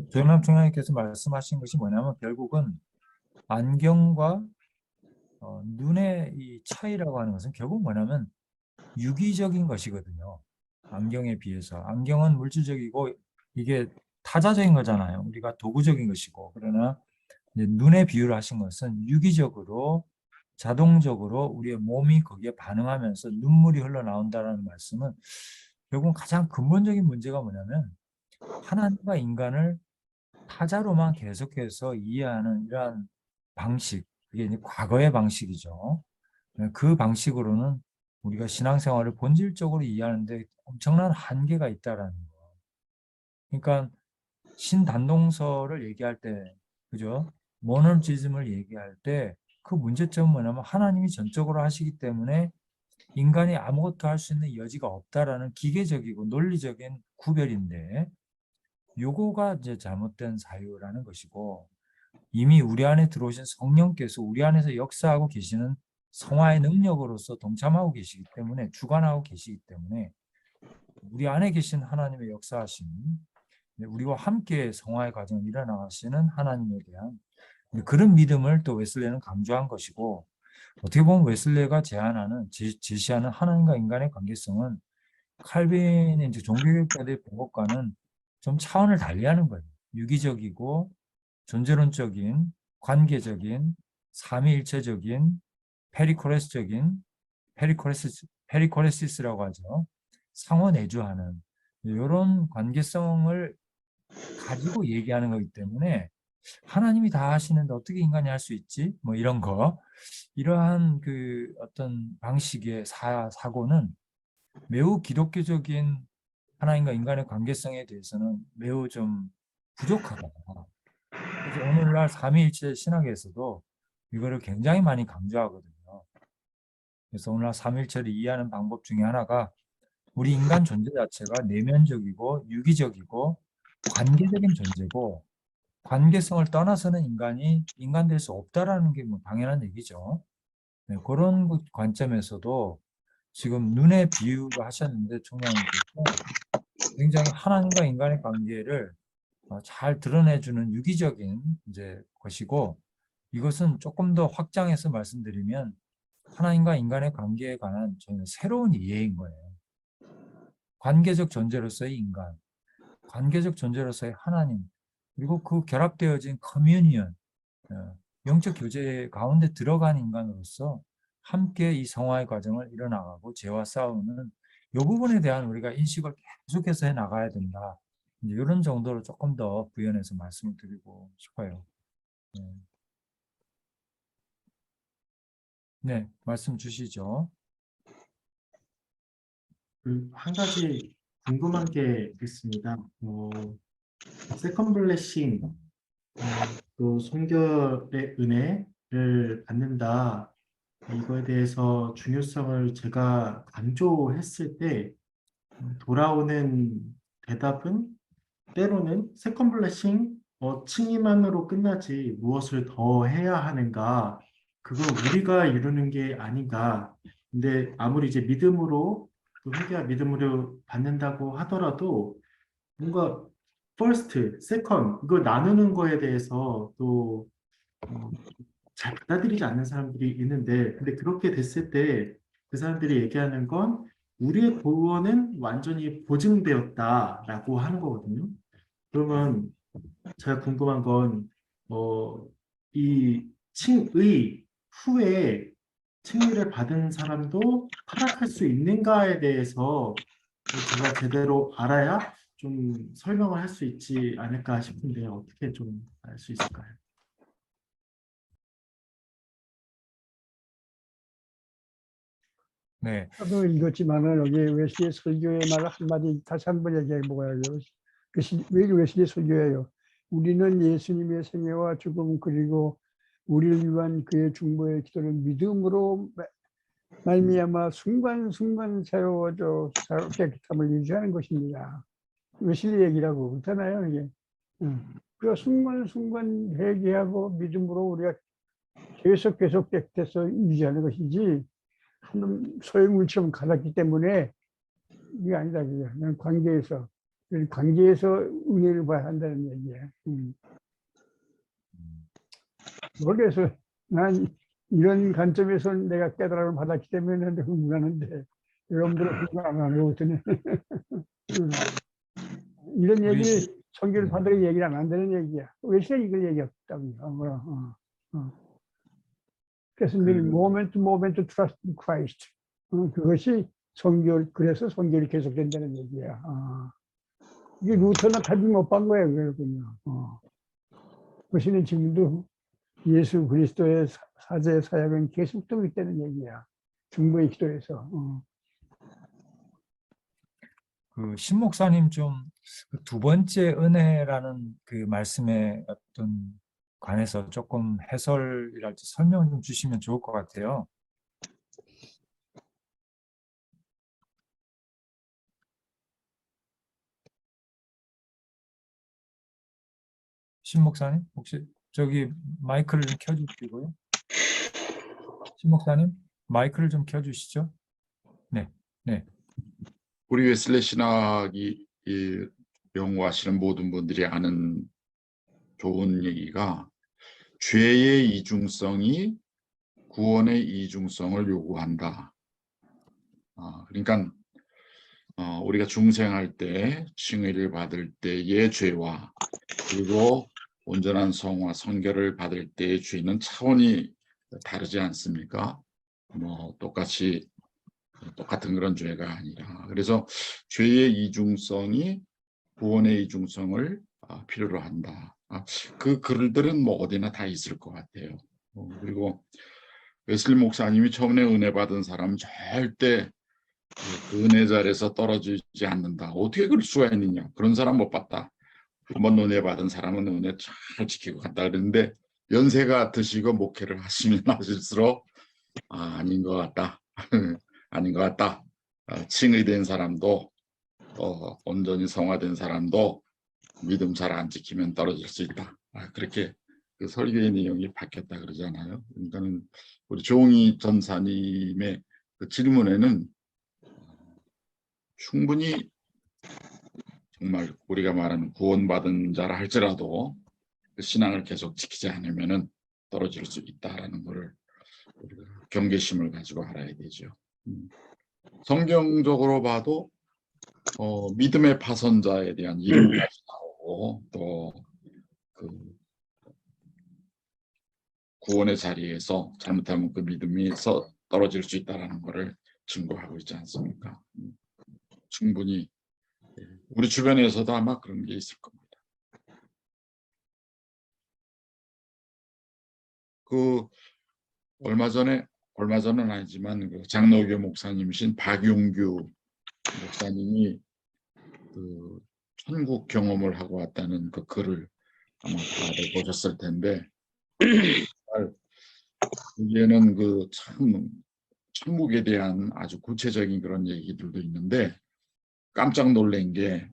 조영남 총장님께서 말씀하신 것이 뭐냐면 결국은 안경과 눈의 이 차이라고 하는 것은 결국 뭐냐면 유기적인 것이거든요. 안경에 비해서. 안경은 물질적이고 이게 타자적인 거잖아요. 우리가 도구적인 것이고. 그러나 이제 눈의 비유를 하신 것은 유기적으로 자동적으로 우리의 몸이 거기에 반응하면서 눈물이 흘러나온다는 말씀은 결국은 가장 근본적인 문제가 뭐냐면 하나님과 인간을 타자로만 계속해서 이해하는 이러한 방식, 그게 이제 과거의 방식이죠. 그 방식으로는 우리가 신앙생활을 본질적으로 이해하는데 엄청난 한계가 있다라는 거. 그러니까 신단동서를 얘기할 때, 그죠? 모노지즘을 얘기할 때 그 문제점은 뭐냐면 하나님이 전적으로 하시기 때문에 인간이 아무것도 할 수 있는 여지가 없다라는 기계적이고 논리적인 구별인데 요거가 이제 잘못된 사유라는 것이고 이미 우리 안에 들어오신 성령께서 우리 안에서 역사하고 계시는 성화의 능력으로서 동참하고 계시기 때문에 주관하고 계시기 때문에 우리 안에 계신 하나님의 역사하심 우리와 함께 성화의 과정을 일어나가시는 하나님에 대한 그런 믿음을 또 웨슬레는 강조한 것이고 어떻게 보면 웨슬레가 제시하는 하나님과 인간의 관계성은 칼빈의 이제 종교개혁자들이 본 것과는 좀 차원을 달리하는 거예요. 유기적이고 존재론적인, 관계적인, 삼위일체적인, 페리코레시스라고 하죠. 상호내주하는 이런 관계성을 가지고 얘기하는 거기 때문에 하나님이 다 하시는데 어떻게 인간이 할 수 있지? 뭐 이런 거 이러한 그 어떤 방식의 사고는 매우 기독교적인 하나님과 인간의 관계성에 대해서는 매우 좀 부족하다. 그래서 오늘날 삼위일체 신학에서도 이거를 굉장히 많이 강조하거든요. 그래서 오늘날 삼위일체를 이해하는 방법 중에 하나가 우리 인간 존재 자체가 내면적이고 유기적이고 관계적인 존재고 관계성을 떠나서는 인간이 인간 될 수 없다라는 게 뭐 당연한 얘기죠. 네, 그런 관점에서도 지금 눈의 비유를 하셨는데 총장님께서 굉장히 하나님과 인간의 관계를 잘 드러내주는 유기적인 이제 것이고 이것은 조금 더 확장해서 말씀드리면 하나님과 인간의 관계에 관한 저는 새로운 이해인 거예요. 관계적 존재로서의 인간, 관계적 존재로서의 하나님, 그리고 그 결합되어진 커뮤니언, 영적 교제 가운데 들어간 인간으로서 함께 이 성화의 과정을 이뤄나가고 죄와 싸우는 이 부분에 대한 우리가 인식을 계속해서 해나가야 된다. 이제 이런 정도로 조금 더 부연해서 말씀을 드리고 싶어요. 네, 말씀 주시죠. 한 가지 궁금한 게 있습니다. 세컨 블레싱, 또 성결의 은혜를 받는다. 이거에 대해서 중요성을 제가 강조했을 때 돌아오는 대답은 때로는 세컨 블레싱 칭의만으로 끝나지 무엇을 더 해야 하는가? 그건 우리가 이루는 게 아닌가? 근데 아무리 이제 믿음으로 또 회개와 믿음으로 받는다고 하더라도 뭔가 first, second 이걸 나누는 거에 대해서 또 잘 받아들이지 않는 사람들이 있는데 근데 그렇게 됐을 때 그 사람들이 얘기하는 건 우리의 구원은 완전히 보증되었다라고 하는 거거든요. 그러면 제가 궁금한 건, 이 칭의 후에 칭의를 받은 사람도 타락할 수 있는가에 대해서 제가 제대로 알아야 좀 설명을 할 수 있지 않을까 싶은데 어떻게 좀 알 수 있을까요? 네, 저도 읽었지만은 여기 웨슬리 설교의 말을 한마디 다시 한번 얘기해 보아요. 왜 웨슬리 설교예요? 우리는 예수님의 생애와 죽음 그리고 우리를 위한 그의 중보의 기도를 믿음으로 말미암아 순간순간 세워져 깨끗함을 유지하는 것입니다. 웨슬리 얘기라고 그렇잖아요, 이게. 그 순간순간 회개하고 믿음으로 우리가 계속 깨끗해서 유지하는 것이지 한 소유물처럼 가졌기 때문에 이게 아니다. 그냥 관계에서 은혜를 봐야 한다는 얘기야. 그래서 난 이런 관점에서 내가 깨달음을 받았기 때문에 흥분하는데 여러분들은 흥분 안 하는 거거든요. 이런 얘기를 성경을 받으러 얘기를 안 한다는 얘기야. 왜 시간 이걸 얘기했다고요? 그래서 늘 moment trust in Christ. 그것이 그래서 성결이 계속된다는 얘기야. 이게 루터는 답이 못 본 거예요, 그렇군요. 그것은 지금도 예수 그리스도의 사제 사역은 계속되고 있다는 얘기야. 중보의 기도에서. 그 신목사님 좀 두 번째 은혜라는 그 말씀의 어떤 관해서 조금 해설이랄지 설명을 좀 주시면 좋을 것 같아요. 신 목사님, 혹시 저기 마이크를 좀 켜주시고요. 신 목사님, 마이크를 좀 켜주시죠. 네, 네. 우리 웨슬리 신학이 연구하시는 모든 분들이 아는 좋은 얘기가 죄의 이중성이 구원의 이중성을 요구한다. 그러니까 우리가 중생할 때 칭의를 받을 때의 죄와 그리고 온전한 성화 성결을 받을 때의 죄는 차원이 다르지 않습니까? 뭐 똑같은 그런 죄가 아니라 그래서 죄의 이중성이 구원의 이중성을 필요로 한다. 그 글들은 뭐 어디나 다 있을 것 같아요. 그리고 웨슬리 목사님이 처음에 은혜 받은 사람은 절대 그 은혜 자리에서 떨어지지 않는다. 어떻게 그럴 수가 있느냐. 그런 사람 못 봤다. 한번 은혜 받은 사람은 은혜 잘 지키고 간다 그랬는데 연세가 드시고 목회를 하시면 하실수록 아닌 것 같다. 아닌 것 같다. 칭의된 사람도 온전히 성화된 사람도 믿음 잘 안 지키면 떨어질 수 있다. 그렇게 그 설교의 내용이 바뀌었다 그러잖아요. 그러니까는 우리 조홍희 전사님의 그 질문에는 충분히 정말 우리가 말하는 구원받은 자라 할지라도 그 신앙을 계속 지키지 않으면은 떨어질 수 있다라는 것을 우리가 경계심을 가지고 알아야 되죠. 성경적으로 봐도 믿음의 파선자에 대한 이름까지 나오고 또 그 구원의 자리에서 잘못하면 그 믿음이 떨어질 수 있다라는 것을 증거하고 있지 않습니까? 충분히 우리 주변에서도 아마 그런 게 있을 겁니다. 그 얼마 전은 아니지만 그 장로교 목사님이신 박용규 목사님이 그 천국 경험을 하고 왔다는 그 글을 아마 다들 보셨을 텐데 여기에는 그 참 천국에 대한 아주 구체적인 그런 얘기들도 있는데 깜짝 놀란 게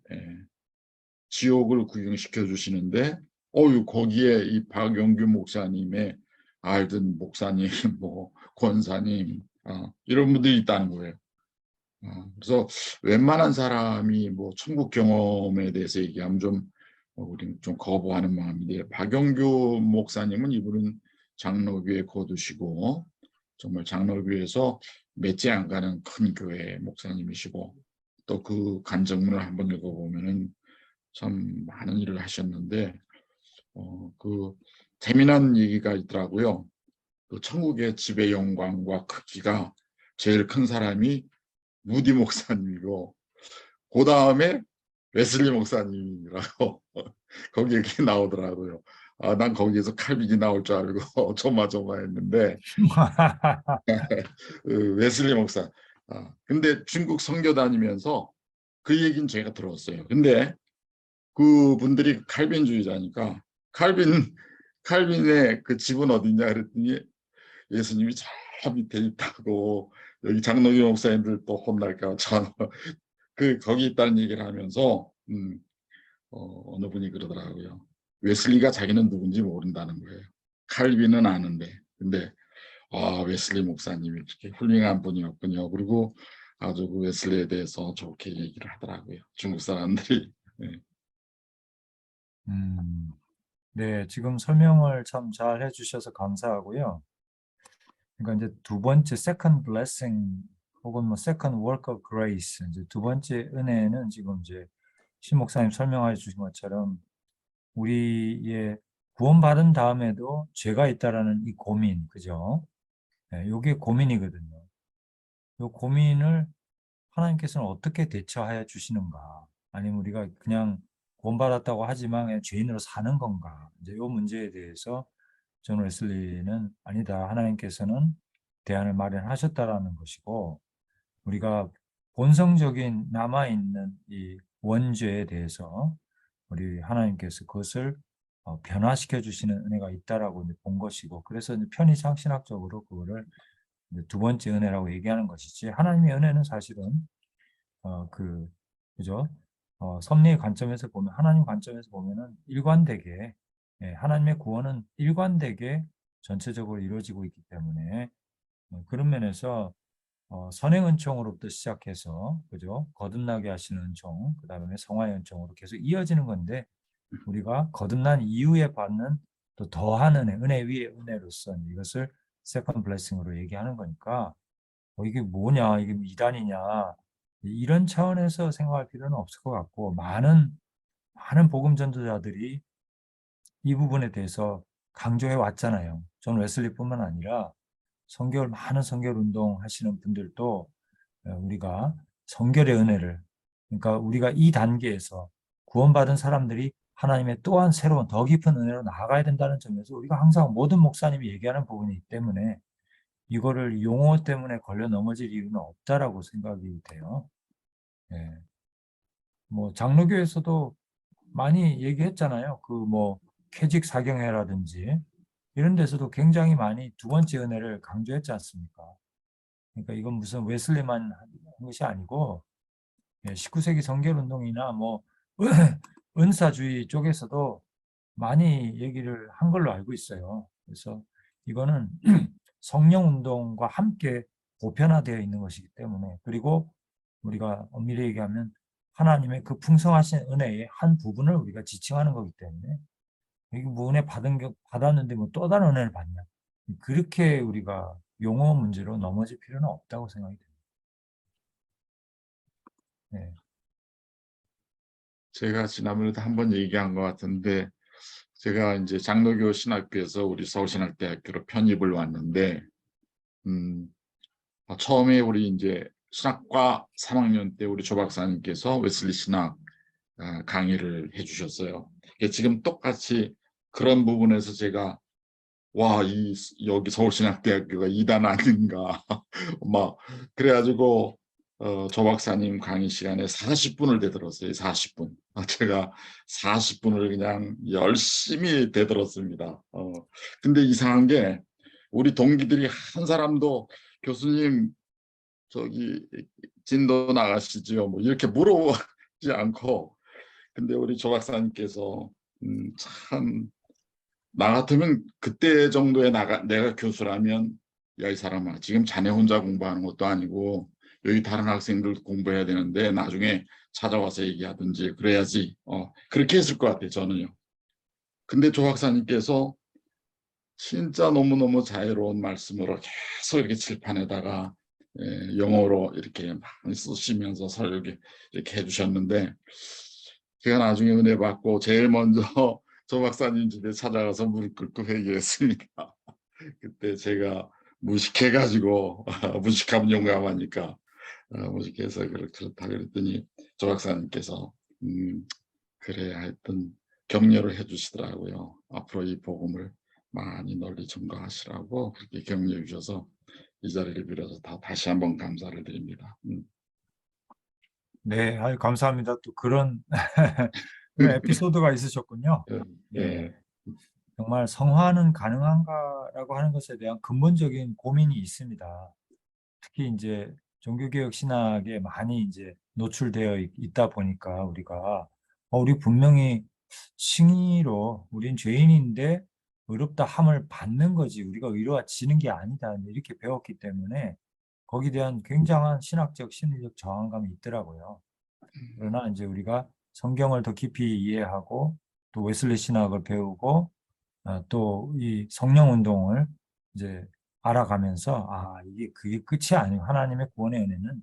지옥을 구경시켜 주시는데 거기에 이 박용규 목사님의 알던 목사님 뭐 권사님 이런 분들이 있다는 거예요. 그래서 웬만한 사람이 뭐 천국 경험에 대해서 얘기하면 우리는 좀 거부하는 마음인데 박용규 목사님은 이분은 장로교에 거두시고 정말 장로교에서 몇 지 안 가는 큰 교회 목사님이시고 또 그 간증문을 한번 읽어보면은 참 많은 일을 하셨는데 그 재미난 얘기가 있더라고요. 그 천국의 집의 영광과 크기가 제일 큰 사람이 무디 목사님이고 그 다음에 웨슬리 목사님이라고 거기 이렇게 나오더라고요. 난 거기에서 칼빈이 나올 줄 알고 조마조마했는데 웨슬리 목사. 근데 중국 선교 다니면서 그 얘기는 제가 들었어요. 근데 그분들이 칼빈주의자니까 칼빈의 그 집은 어디냐 그랬더니 예수님이 저 밑에 있다고 여기 장로교 목사님들 또 혼날까 참 거기 있다는 얘기를 하면서 어느 분이 그러더라고요. 웨슬리가 자기는 누군지 모른다는 거예요. 칼빈은 아는데 근데 웨슬리 목사님이 이렇게 훌륭한 분이었군요. 그리고 아주 그 웨슬리에 대해서 좋게 얘기를 하더라고요. 중국 사람들이. 네. 네, 지금 설명을 참 잘 해주셔서 감사하고요. 그러니까 이제 두 번째 second blessing 혹은 뭐 second work of grace 이제 두 번째 은혜는 지금 이제 신 목사님 설명해 주신 것처럼 우리의 구원받은 다음에도 죄가 있다라는 이 고민, 그죠? 네, 이게 고민이거든요. 이 고민을 하나님께서는 어떻게 대처하여 주시는가? 아니면 우리가 그냥 구원받았다고 하지만 그냥 죄인으로 사는 건가? 이제 이 문제에 대해서 존 웨슬리는 아니다. 하나님께서는 대안을 마련하셨다라는 것이고 우리가 본성적인 남아있는 이 원죄에 대해서 우리 하나님께서 그것을 변화시켜 주시는 은혜가 있다라고 이제 본 것이고, 그래서 이제 편의상신학적으로 그거를 이제 두 번째 은혜라고 얘기하는 것이지, 하나님의 은혜는 사실은 그죠? 섭리의 관점에서 보면, 하나님 관점에서 보면은 일관되게, 하나님의 구원은 일관되게 전체적으로 이루어지고 있기 때문에, 그런 면에서 선행 은총으로부터 시작해서, 그죠? 거듭나게 하시는 은총, 그 다음에 성화의 은총으로 계속 이어지는 건데, 우리가 거듭난 이후에 받는 또 더한 은혜 위의 은혜로서 이것을 세컨드 블레싱으로 얘기하는 거니까, 이게 뭐냐, 이게 이단이냐, 이런 차원에서 생각할 필요는 없을 것 같고, 많은 복음 전도자들이 이 부분에 대해서 강조해 왔잖아요. 존 웨슬리뿐만 아니라 많은 성결 운동 하시는 분들도 우리가 성결의 은혜를, 그러니까 우리가 이 단계에서 구원받은 사람들이 하나님의 또한 새로운 더 깊은 은혜로 나아가야 된다는 점에서 우리가 항상 모든 목사님이 얘기하는 부분이기 때문에 이거를 용어 때문에 걸려 넘어질 이유는 없다라고 생각이 돼요. 예. 뭐 장로교에서도 많이 얘기했잖아요. 캐직 사경회라든지 이런 데서도 굉장히 많이 두 번째 은혜를 강조했지 않습니까? 그러니까 이건 무슨 웨슬리만 한 것이 아니고 19세기 성결운동이나 은사주의 쪽에서도 많이 얘기를 한 걸로 알고 있어요. 그래서 이거는 성령운동과 함께 보편화되어 있는 것이기 때문에, 그리고 우리가 엄밀히 얘기하면 하나님의 그 풍성하신 은혜의 한 부분을 우리가 지칭하는 거기 때문에, 이게 뭐 은혜 받았는데 뭐 또 다른 은혜를 받냐, 그렇게 우리가 용어 문제로 넘어질 필요는 없다고 생각이 됩니다. 네. 제가 지난번에도 한번 얘기한 것 같은데, 제가 이제 장로교 신학교에서 우리 서울신학대학교로 편입을 왔는데, 처음에 우리 이제 신학과 3학년 때 우리 조 박사님께서 웨슬리 신학 강의를 해주셨어요. 지금 똑같이 그런 부분에서 제가 여기 서울신학대학교가 이단 아닌가 막 그래가지고 조 박사님 강의 시간에 40분을 되들었어요. 40분. 제가 40분을 그냥 열심히 되들었습니다. 근데 이상한 게 우리 동기들이 한 사람도 교수님 저기 진도 나가시죠? 뭐 이렇게 물어보지 않고, 근데 우리 조 박사님께서 참 나 같으면 그때 정도에 내가 교수라면, 야 이 사람아, 지금 자네 혼자 공부하는 것도 아니고 여기 다른 학생들 공부해야 되는데 나중에 찾아와서 얘기하든지 그래야지, 그렇게 했을 것 같아요, 저는요. 근데 조 박사님께서 진짜 너무너무 자유로운 말씀으로 계속 이렇게 칠판에다가 영어로 이렇게 많이 쓰시면서 설교 이렇게 해주셨는데, 제가 나중에 은혜 받고 제일 먼저 조 박사님 집에 찾아가서 무릎 꿇고 회개했습니다. 그때 제가 무식해가지고 무식하면 용감하니까 무식해서 그렇다 그랬더니 조 박사님께서 그래 하여튼 격려를 해주시더라고요. 앞으로 이 복음을 많이 널리 전가하시라고 그렇게 격려해 주셔서 이 자리를 빌어서 다시 한번 감사를 드립니다. 네, 아유, 감사합니다. 또 그런 에피소드가 있으셨군요. 예. 정말 성화는 가능한가라고 하는 것에 대한 근본적인 고민이 있습니다. 특히 이제 종교개혁 신학에 많이 이제 노출되어 있다 보니까 우리 분명히 칭의로 우린 죄인인데 의롭다 함을 받는 거지 우리가 의로워지는 게 아니다 이렇게 배웠기 때문에 거기에 대한 굉장한 신학적 심리적 저항감이 있더라고요. 그러나 이제 우리가 성경을 더 깊이 이해하고 또 웨슬리 신학을 배우고 또 이 성령 운동을 이제 알아가면서 그게 끝이 아니고 하나님의 구원의 은혜는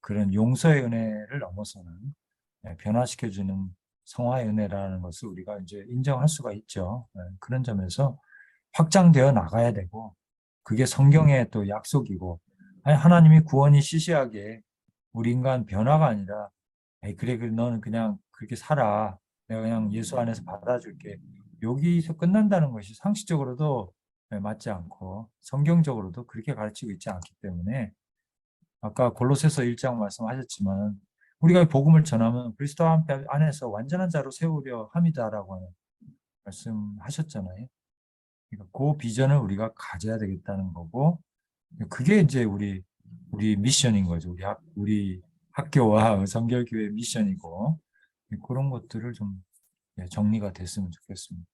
그런 용서의 은혜를 넘어서는 변화시켜주는 성화의 은혜라는 것을 우리가 이제 인정할 수가 있죠. 그런 점에서 확장되어 나가야 되고, 그게 성경의 또 약속이고, 하나님이 구원이 시시하게 우리 인간 변화가 아니라 그래 너는 그냥 그렇게 살아, 내가 그냥 예수 안에서 받아줄게, 여기서 끝난다는 것이 상식적으로도 맞지 않고 성경적으로도 그렇게 가르치고 있지 않기 때문에, 아까 골로새서 1장 말씀하셨지만 우리가 복음을 전하면 그리스도 안에서 완전한 자로 세우려 함이다라고 하는 말씀하셨잖아요. 그러니까 그 비전을 우리가 가져야 되겠다는 거고, 그게 이제 우리 미션인 거죠. 우리 학교와 성결교회 미션이고, 그런 것들을 좀 정리가 됐으면 좋겠습니다.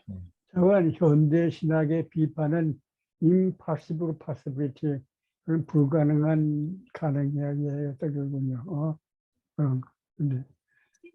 네. 저건 현대 신학의 비판은 impossible possibility, 그런 불가능한 가능이었던 거군요. 근데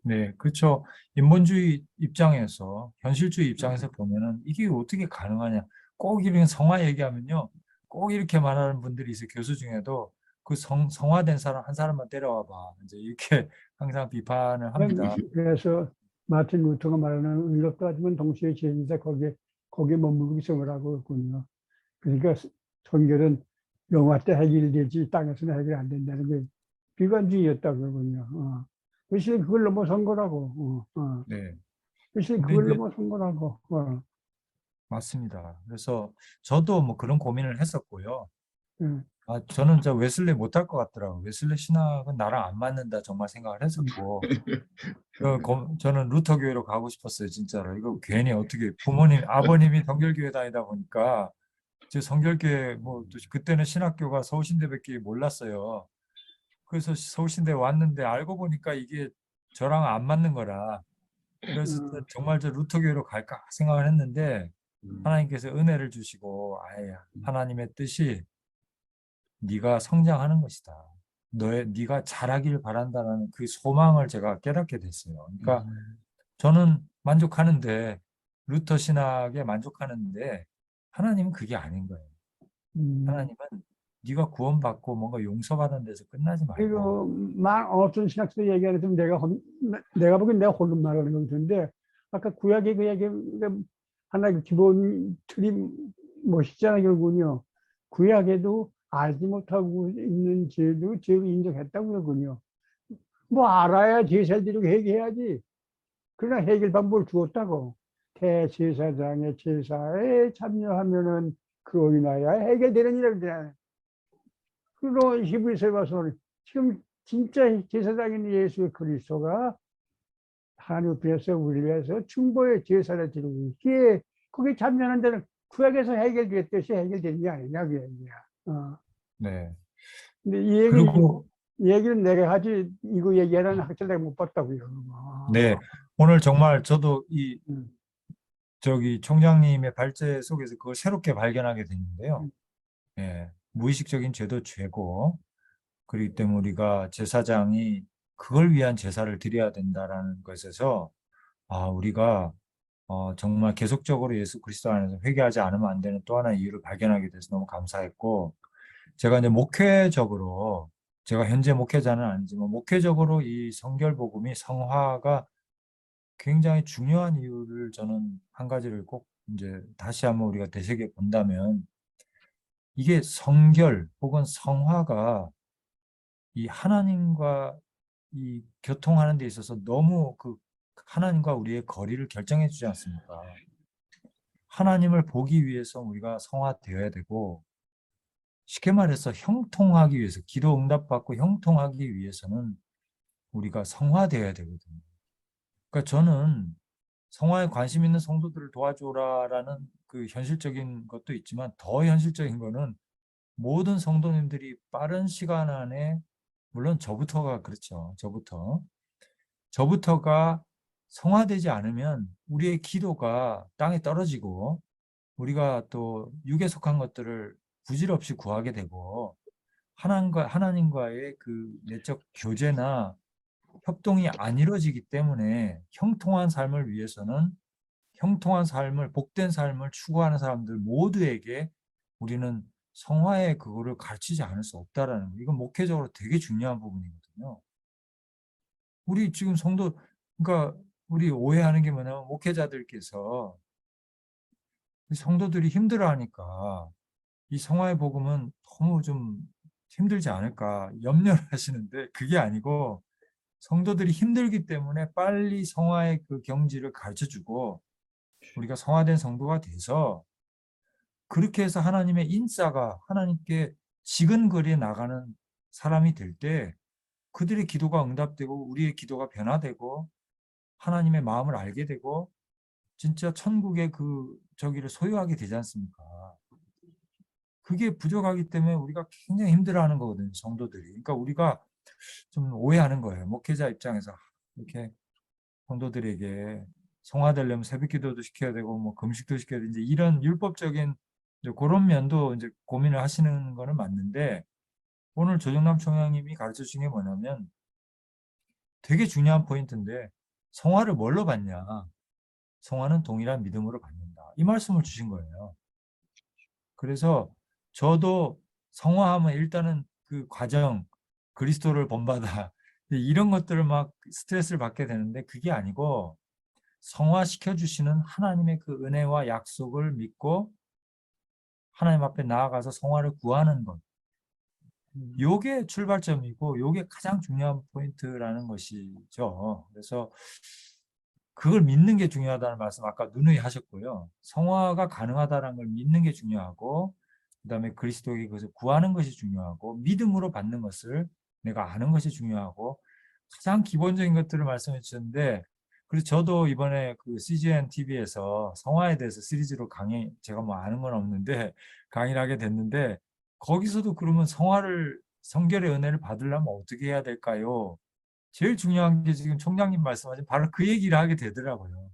네, 그렇죠. 인본주의 입장에서, 현실주의 입장에서 보면은 이게 어떻게 가능하냐. 꼭 이런 성화 얘기하면요. 꼭 이렇게 말하는 분들이 있어요. 교수 중에도 그 성화된 사람 한 사람만 때려와 봐. 이제 이렇게 항상 비판을 합니다. 그래서 마틴 루터가 말하는 의롭다 하지만 동시에 죄인이다, 거기에 머무르고 있음을 하고 있군요. 그러니까 성결은 영화 때 해결되지 땅에서는 해결 안 된다는 게 비관주의였다 그러군요. 사실 그걸 넘어선 거라고. 네. 사실 근데 그걸 이제 넘어선 거라고. 맞습니다. 그래서 저도 뭐 그런 고민을 했었고요. 예. 저는 저 웨슬리 못할 것 같더라고요. 웨슬리 신학은 나랑 안 맞는다 정말 생각을 했었고, 저는 루터 교회로 가고 싶었어요, 진짜로. 이거 괜히 어떻게 아버님이 성결교회 다니다 보니까 제 성결교회 또 그때는 신학교가 서울신대밖에 몰랐어요. 그래서 서울신대 왔는데 알고 보니까 이게 저랑 안 맞는 거라. 그래서 정말 저 루터 교회로 갈까 생각을 했는데 하나님께서 은혜를 주시고 아예 하나님의 뜻이 네가 성장하는 것이다. 네가 잘하길 바란다는 그 소망을 제가 깨닫게 됐어요. 그러니까 저는 만족하는데 루터 신학에 만족하는데 하나님은 그게 아닌 거예요. 음. 하나님은 네가 구원받고 뭔가 용서받은 데서 끝나지 말고 그리고 어떤 신학서 얘기하는 좀 내가 보기엔 내가 홀로 말하는 것 같은데, 아까 구약의 그 얘기, 하나의 기본 틀이 멋있잖아요, 결국은요. 구약에도 알지 못하고 있는 죄도 죄로 인정했다고 그러군요. 뭐 알아야 제사를 드리고 해결해야지. 그러나 해결 방법을 주었다고. 대제사장의 제사에 참여하면은 그로 인하여 해결되는 일을 그래. 그리고 히브리서에 와서 지금 진짜 제사장인 예수 그리스도가 하나님 앞에서 우리를 위해서 중보의 제사를 드리고 있기에 거기에 참여하는 데는 구약에서 해결됐듯이 해결되는 게 아니냐 그 얘기야. 네. 근데 그리고 이 얘기는 내가 하지 이거 얘기하는 학생 내가 못 봤다고요. 네. 오늘 정말 저도 이 음. 저기 총장님의 발제 속에서 그걸 새롭게 발견하게 됐는데요. 음. 예. 무의식적인 죄도 죄고 그렇기 때문에 우리가 제사장이 그걸 위한 제사를 드려야 된다라는 것에서 우리가 정말 계속적으로 예수 그리스도 안에서 회개하지 않으면 안 되는 또 하나의 이유를 발견하게 돼서 너무 감사했고 제가 이제 목회적으로 제가 현재 목회자는 아니지만 목회적으로 이 성결 복음이 성화가 굉장히 중요한 이유를 저는 한 가지를 꼭 이제 다시 한번 우리가 되새겨 본다면 이게 성결 혹은 성화가 이 하나님과 이 교통하는 데 있어서 너무 그 하나님과 우리의 거리를 결정해 주지 않습니까? 하나님을 보기 위해서 우리가 성화되어야 되고 쉽게 말해서 형통하기 위해서 기도 응답받고 형통하기 위해서는 우리가 성화되어야 되거든요. 그러니까 저는 성화에 관심 있는 성도들을 도와줘라라는 그 현실적인 것도 있지만 더 현실적인 거는 모든 성도님들이 빠른 시간 안에 물론 저부터가 그렇죠. 저부터가 성화되지 않으면 우리의 기도가 땅에 떨어지고 우리가 또 육에 속한 것들을 부질없이 구하게 되고 하나님과의 그 내적 교제나 협동이 안 이루어지기 때문에 형통한 삶을 위해서는 형통한 삶을 복된 삶을 추구하는 사람들 모두에게 우리는 성화의 그거를 가르치지 않을 수 없다라는 거. 이건 목회적으로 되게 중요한 부분이거든요. 우리 지금 그러니까 우리 오해하는 게 뭐냐면 목회자들께서 성도들이 힘들어하니까 이 성화의 복음은 너무 좀 힘들지 않을까 염려를 하시는데 그게 아니고 성도들이 힘들기 때문에 빨리 성화의 그 경지를 가르쳐주고 우리가 성화된 성도가 돼서 그렇게 해서 하나님의 인싸가 하나님께 지근거리에 나가는 사람이 될 때 그들의 기도가 응답되고 우리의 기도가 변화되고 하나님의 마음을 알게 되고 진짜 천국의 그 저기를 소유하게 되지 않습니까? 그게 부족하기 때문에 우리가 굉장히 힘들어하는 거거든요, 성도들이. 그러니까 우리가 좀 오해하는 거예요. 목회자 입장에서 이렇게 성도들에게 성화되려면 새벽기도도 시켜야 되고 뭐 금식도 시켜야 되고 이제 이런 율법적인 이제 그런 면도 이제 고민을 하시는 거는 맞는데 오늘 조정남 총장님이 가르쳐 주신 게 뭐냐면 되게 중요한 포인트인데 성화를 뭘로 받냐? 성화는 동일한 믿음으로 받는다. 이 말씀을 주신 거예요. 그래서 저도 성화하면 일단은 그 과정 그리스도를 본받아 이런 것들을 막 스트레스를 받게 되는데 그게 아니고 성화시켜 주시는 하나님의 그 은혜와 약속을 믿고 하나님 앞에 나아가서 성화를 구하는 것. 요게 출발점이고 요게 가장 중요한 포인트라는 것이죠. 그래서 그걸 믿는 게 중요하다는 말씀 아까 누누이 하셨고요. 성화가 가능하다는 걸 믿는 게 중요하고 그다음에 그리스도에게 그것을 구하는 것이 중요하고 믿음으로 받는 것을 내가 아는 것이 중요하고 가장 기본적인 것들을 말씀해 주셨는데 그래서 저도 이번에 그 CGN TV에서 성화에 대해서 시리즈로 강의 제가 뭐 아는 건 없는데 강의를 하게 됐는데 거기서도 그러면 성화를 성결의 은혜를 받으려면 어떻게 해야 될까요? 제일 중요한 게 지금 총장님 말씀하신 바로 그 얘기를 하게 되더라고요.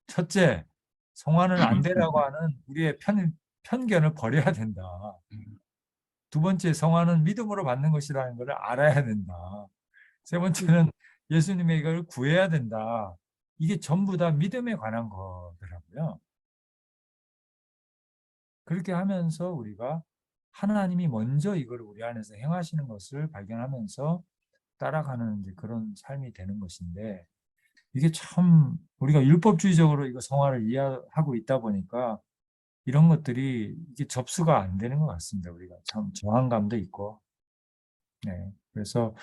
첫째, 성화는 안 되라고 하는 우리의 편견을 버려야 된다. 두 번째, 성화는 믿음으로 받는 것이라는 것을 알아야 된다. 세 번째는 예수님의 이걸 구해야 된다. 이게 전부 다 믿음에 관한 거더라고요. 그렇게 하면서 우리가 하나님이 먼저 이걸 우리 안에서 행하시는 것을 발견하면서 따라가는 이제 그런 삶이 되는 것인데 이게 참 우리가 율법주의적으로 이거 성화를 이해하고 있다 보니까 이런 것들이 이게 접수가 안 되는 것 같습니다. 우리가 참 저항감도 있고. 네. 그래서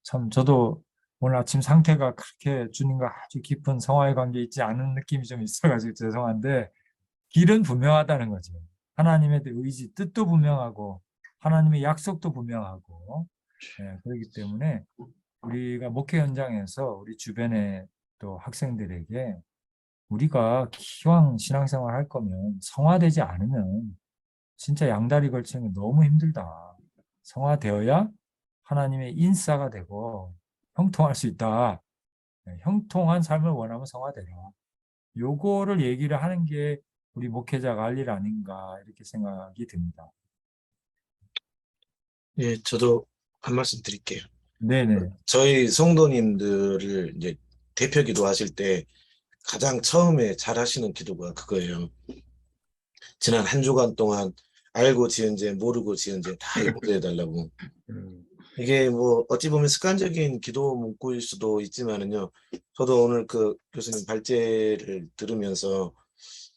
참 저도 오늘 아침 상태가 그렇게 주님과 아주 깊은 성화의 관계 있지 않은 느낌이 좀 있어가지고 죄송한데 길은 분명하다는 거죠. 하나님의 의지, 뜻도 분명하고 하나님의 약속도 분명하고 그렇기 때문에 우리가 목회 현장에서 우리 주변의 또 학생들에게 우리가 기왕 신앙생활 할 거면 성화되지 않으면 진짜 양다리 걸치는 게 너무 힘들다. 성화되어야 하나님의 인싸가 되고 형통할 수 있다. 형통한 삶을 원하면 성화되라. 요거를 얘기를 하는 게 우리 목회자가 할 일 아닌가 이렇게 생각이 듭니다. 예, 저도 한 말씀 드릴게요. 네네. 저희 성도님들을 이제 대표 기도하실 때 가장 처음에 잘 하시는 기도가 그거예요. 지난 한 주간 동안 알고 지은 죄, 모르고 지은 죄 다 용서해달라고. 이게 뭐 어찌 보면 습관적인 기도 문구일 수도 있지만은요. 저도 오늘 그 교수님 발제를 들으면서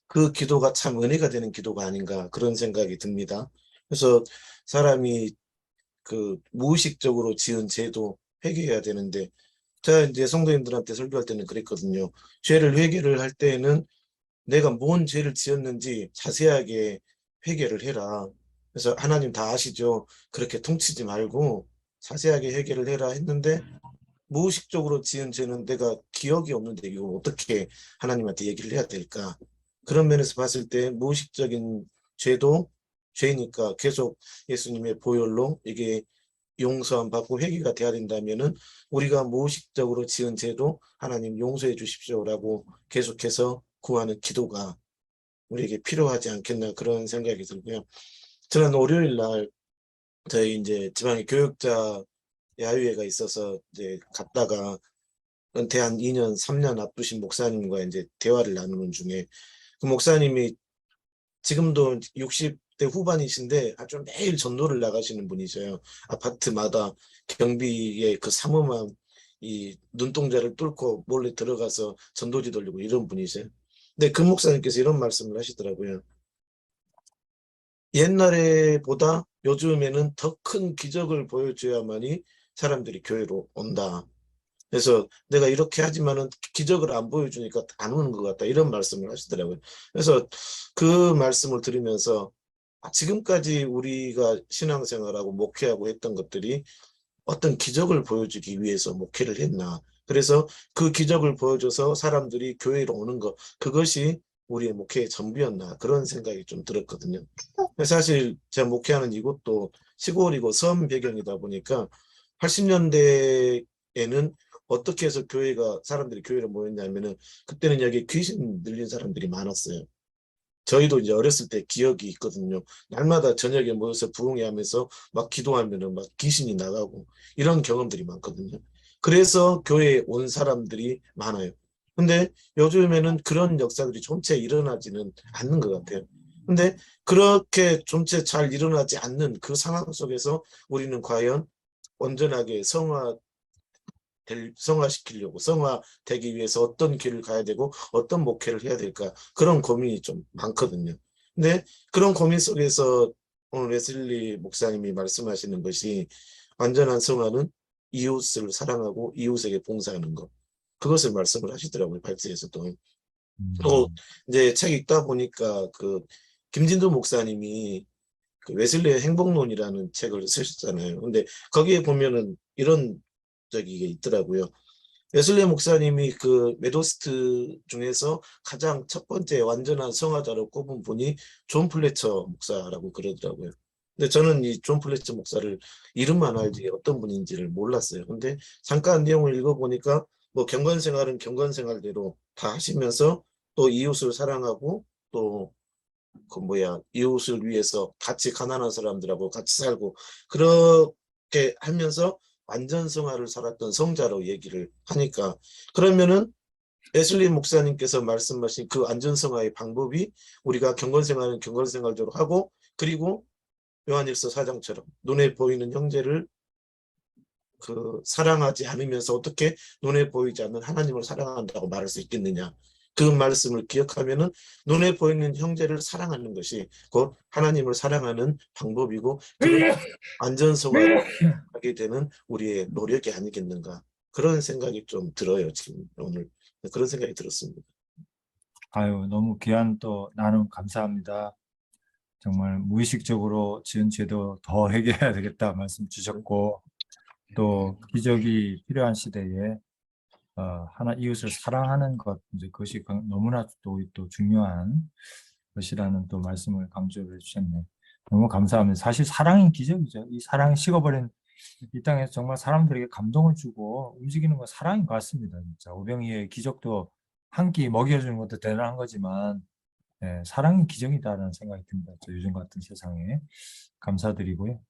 그 기도가 참 은혜가 되는 기도가 아닌가 그런 생각이 듭니다. 그래서 사람이 그 무의식적으로 지은 죄도 회개해야 되는데 제가 이제 성도님들한테 설교할 때는 그랬거든요. 죄를 회개를 할 때에는 내가 뭔 죄를 지었는지 자세하게 회개를 해라. 그래서 하나님 다 아시죠? 그렇게 퉁치지 말고 자세하게 회개를 해라 했는데 무의식적으로 지은 죄는 내가 기억이 없는데 이거 어떻게 하나님한테 얘기를 해야 될까? 그런 면에서 봤을 때 무의식적인 죄도 죄니까 계속 예수님의 보혈로 이게 용서함 받고 회개가 돼야 된다면은 우리가 무의식적으로 지은 죄도 하나님 용서해 주십시오라고 계속해서 구하는 기도가 우리에게 필요하지 않겠나 그런 생각이 들고요. 지난 월요일 날 저희 이제 지방의 교육자 야유회가 있어서 이제 갔다가 은퇴 한 2년, 3년 앞두신 목사님과 이제 대화를 나누는 중에 그 목사님이 지금도 60대 후반이신데 아주 매일 전도를 나가시는 분이세요. 아파트마다 경비의 그 삼엄한 이 눈동자를 뚫고 몰래 들어가서 전도지 돌리고 이런 분이세요. 근데 그 목사님께서 이런 말씀을 하시더라고요. 옛날에보다 요즘에는 더 큰 기적을 보여줘야만이 사람들이 교회로 온다. 그래서 내가 이렇게 하지만은 기적을 안 보여주니까 안 오는 것 같다. 이런 말씀을 하시더라고요. 그래서 그 말씀을 들으면서 지금까지 우리가 신앙생활하고 목회하고 했던 것들이 어떤 기적을 보여주기 위해서 목회를 했나. 그래서 그 기적을 보여줘서 사람들이 교회로 오는 것, 그것이 우리의 목회의 전부였나 그런 생각이 좀 들었거든요. 사실 제가 목회하는 이곳도 시골이고 섬 배경이다 보니까 80년대에는 어떻게 해서 사람들이 교회로 모였냐면은 그때는 여기 귀신 들린 사람들이 많았어요. 저희도 이제 어렸을 때 기억이 있거든요. 날마다 저녁에 모여서 부흥회 하면서 막 기도하면은 막 귀신이 나가고 이런 경험들이 많거든요. 그래서 교회에 온 사람들이 많아요. 근데 요즘에는 그런 역사들이 좀채 일어나지는 않는 것 같아요. 근데 그렇게 좀채 잘 일어나지 않는 그 상황 속에서 우리는 과연 온전하게 성화시키려고 성화되기 위해서 어떤 길을 가야 되고 어떤 목회를 해야 될까 그런 고민이 좀 많거든요. 근데 그런 고민 속에서 오늘 웨슬리 목사님이 말씀하시는 것이 완전한 성화는 이웃을 사랑하고 이웃에게 봉사하는 것 그것을 말씀을 하시더라고요. 발제에서도. 또 이제 책 읽다 보니까 그 김진도 목사님이 그 웨슬리의 행복론이라는 책을 쓰셨잖아요. 근데 거기에 보면은 이런 적이 있더라고요. 웨슬리 목사님이 그 메도스트 중에서 가장 첫 번째 완전한 성화자로 꼽은 분이 존 플래처 목사라고 그러더라고요. 근데 저는 이 존 플래처 목사를 이름만 알지 어떤 분인지를 몰랐어요. 근데 잠깐 내용을 읽어보니까 뭐 경건생활은 경건생활대로 다 하시면서 또 이웃을 사랑하고 또 그 이웃을 위해서 같이 가난한 사람들하고 같이 살고 그렇게 하면서 완전 성화를 살았던 성자로 얘기를 하니까 그러면은 웨슬리 목사님께서 말씀하신 그 완전 성화의 방법이 우리가 경건생활은 경건생활대로 하고 그리고 요한일서 4장처럼 눈에 보이는 형제를 그 사랑하지 않으면서 어떻게 눈에 보이지 않는 하나님을 사랑한다고 말할 수 있겠느냐. 그 말씀을 기억하면은 눈에 보이는 형제를 사랑하는 것이 곧 하나님을 사랑하는 방법이고 그런 완전 성화를 하게 되는 우리의 노력이 아니겠는가. 그런 생각이 좀 들어요. 지금 오늘 그런 생각이 들었습니다. 아유, 너무 귀한 또 나눔 감사합니다. 정말 무의식적으로 지은 죄도 더 해결해야 되겠다 말씀 주셨고, 또 기적이 필요한 시대에 하나 이웃을 사랑하는 것, 이제 그것이 너무나 또 중요한 것이라는 또 말씀을 강조를 해주셨네요. 너무 감사합니다. 사실 사랑이 기적이죠. 이 사랑이 식어버린 이 땅에서 정말 사람들에게 감동을 주고 움직이는 건 사랑인 것 같습니다. 진짜 오병이의 기적도 한 끼 먹여주는 것도 대단한 거지만 사랑이 기적이다라는 생각이 듭니다. 요즘 같은 세상에 감사드리고요.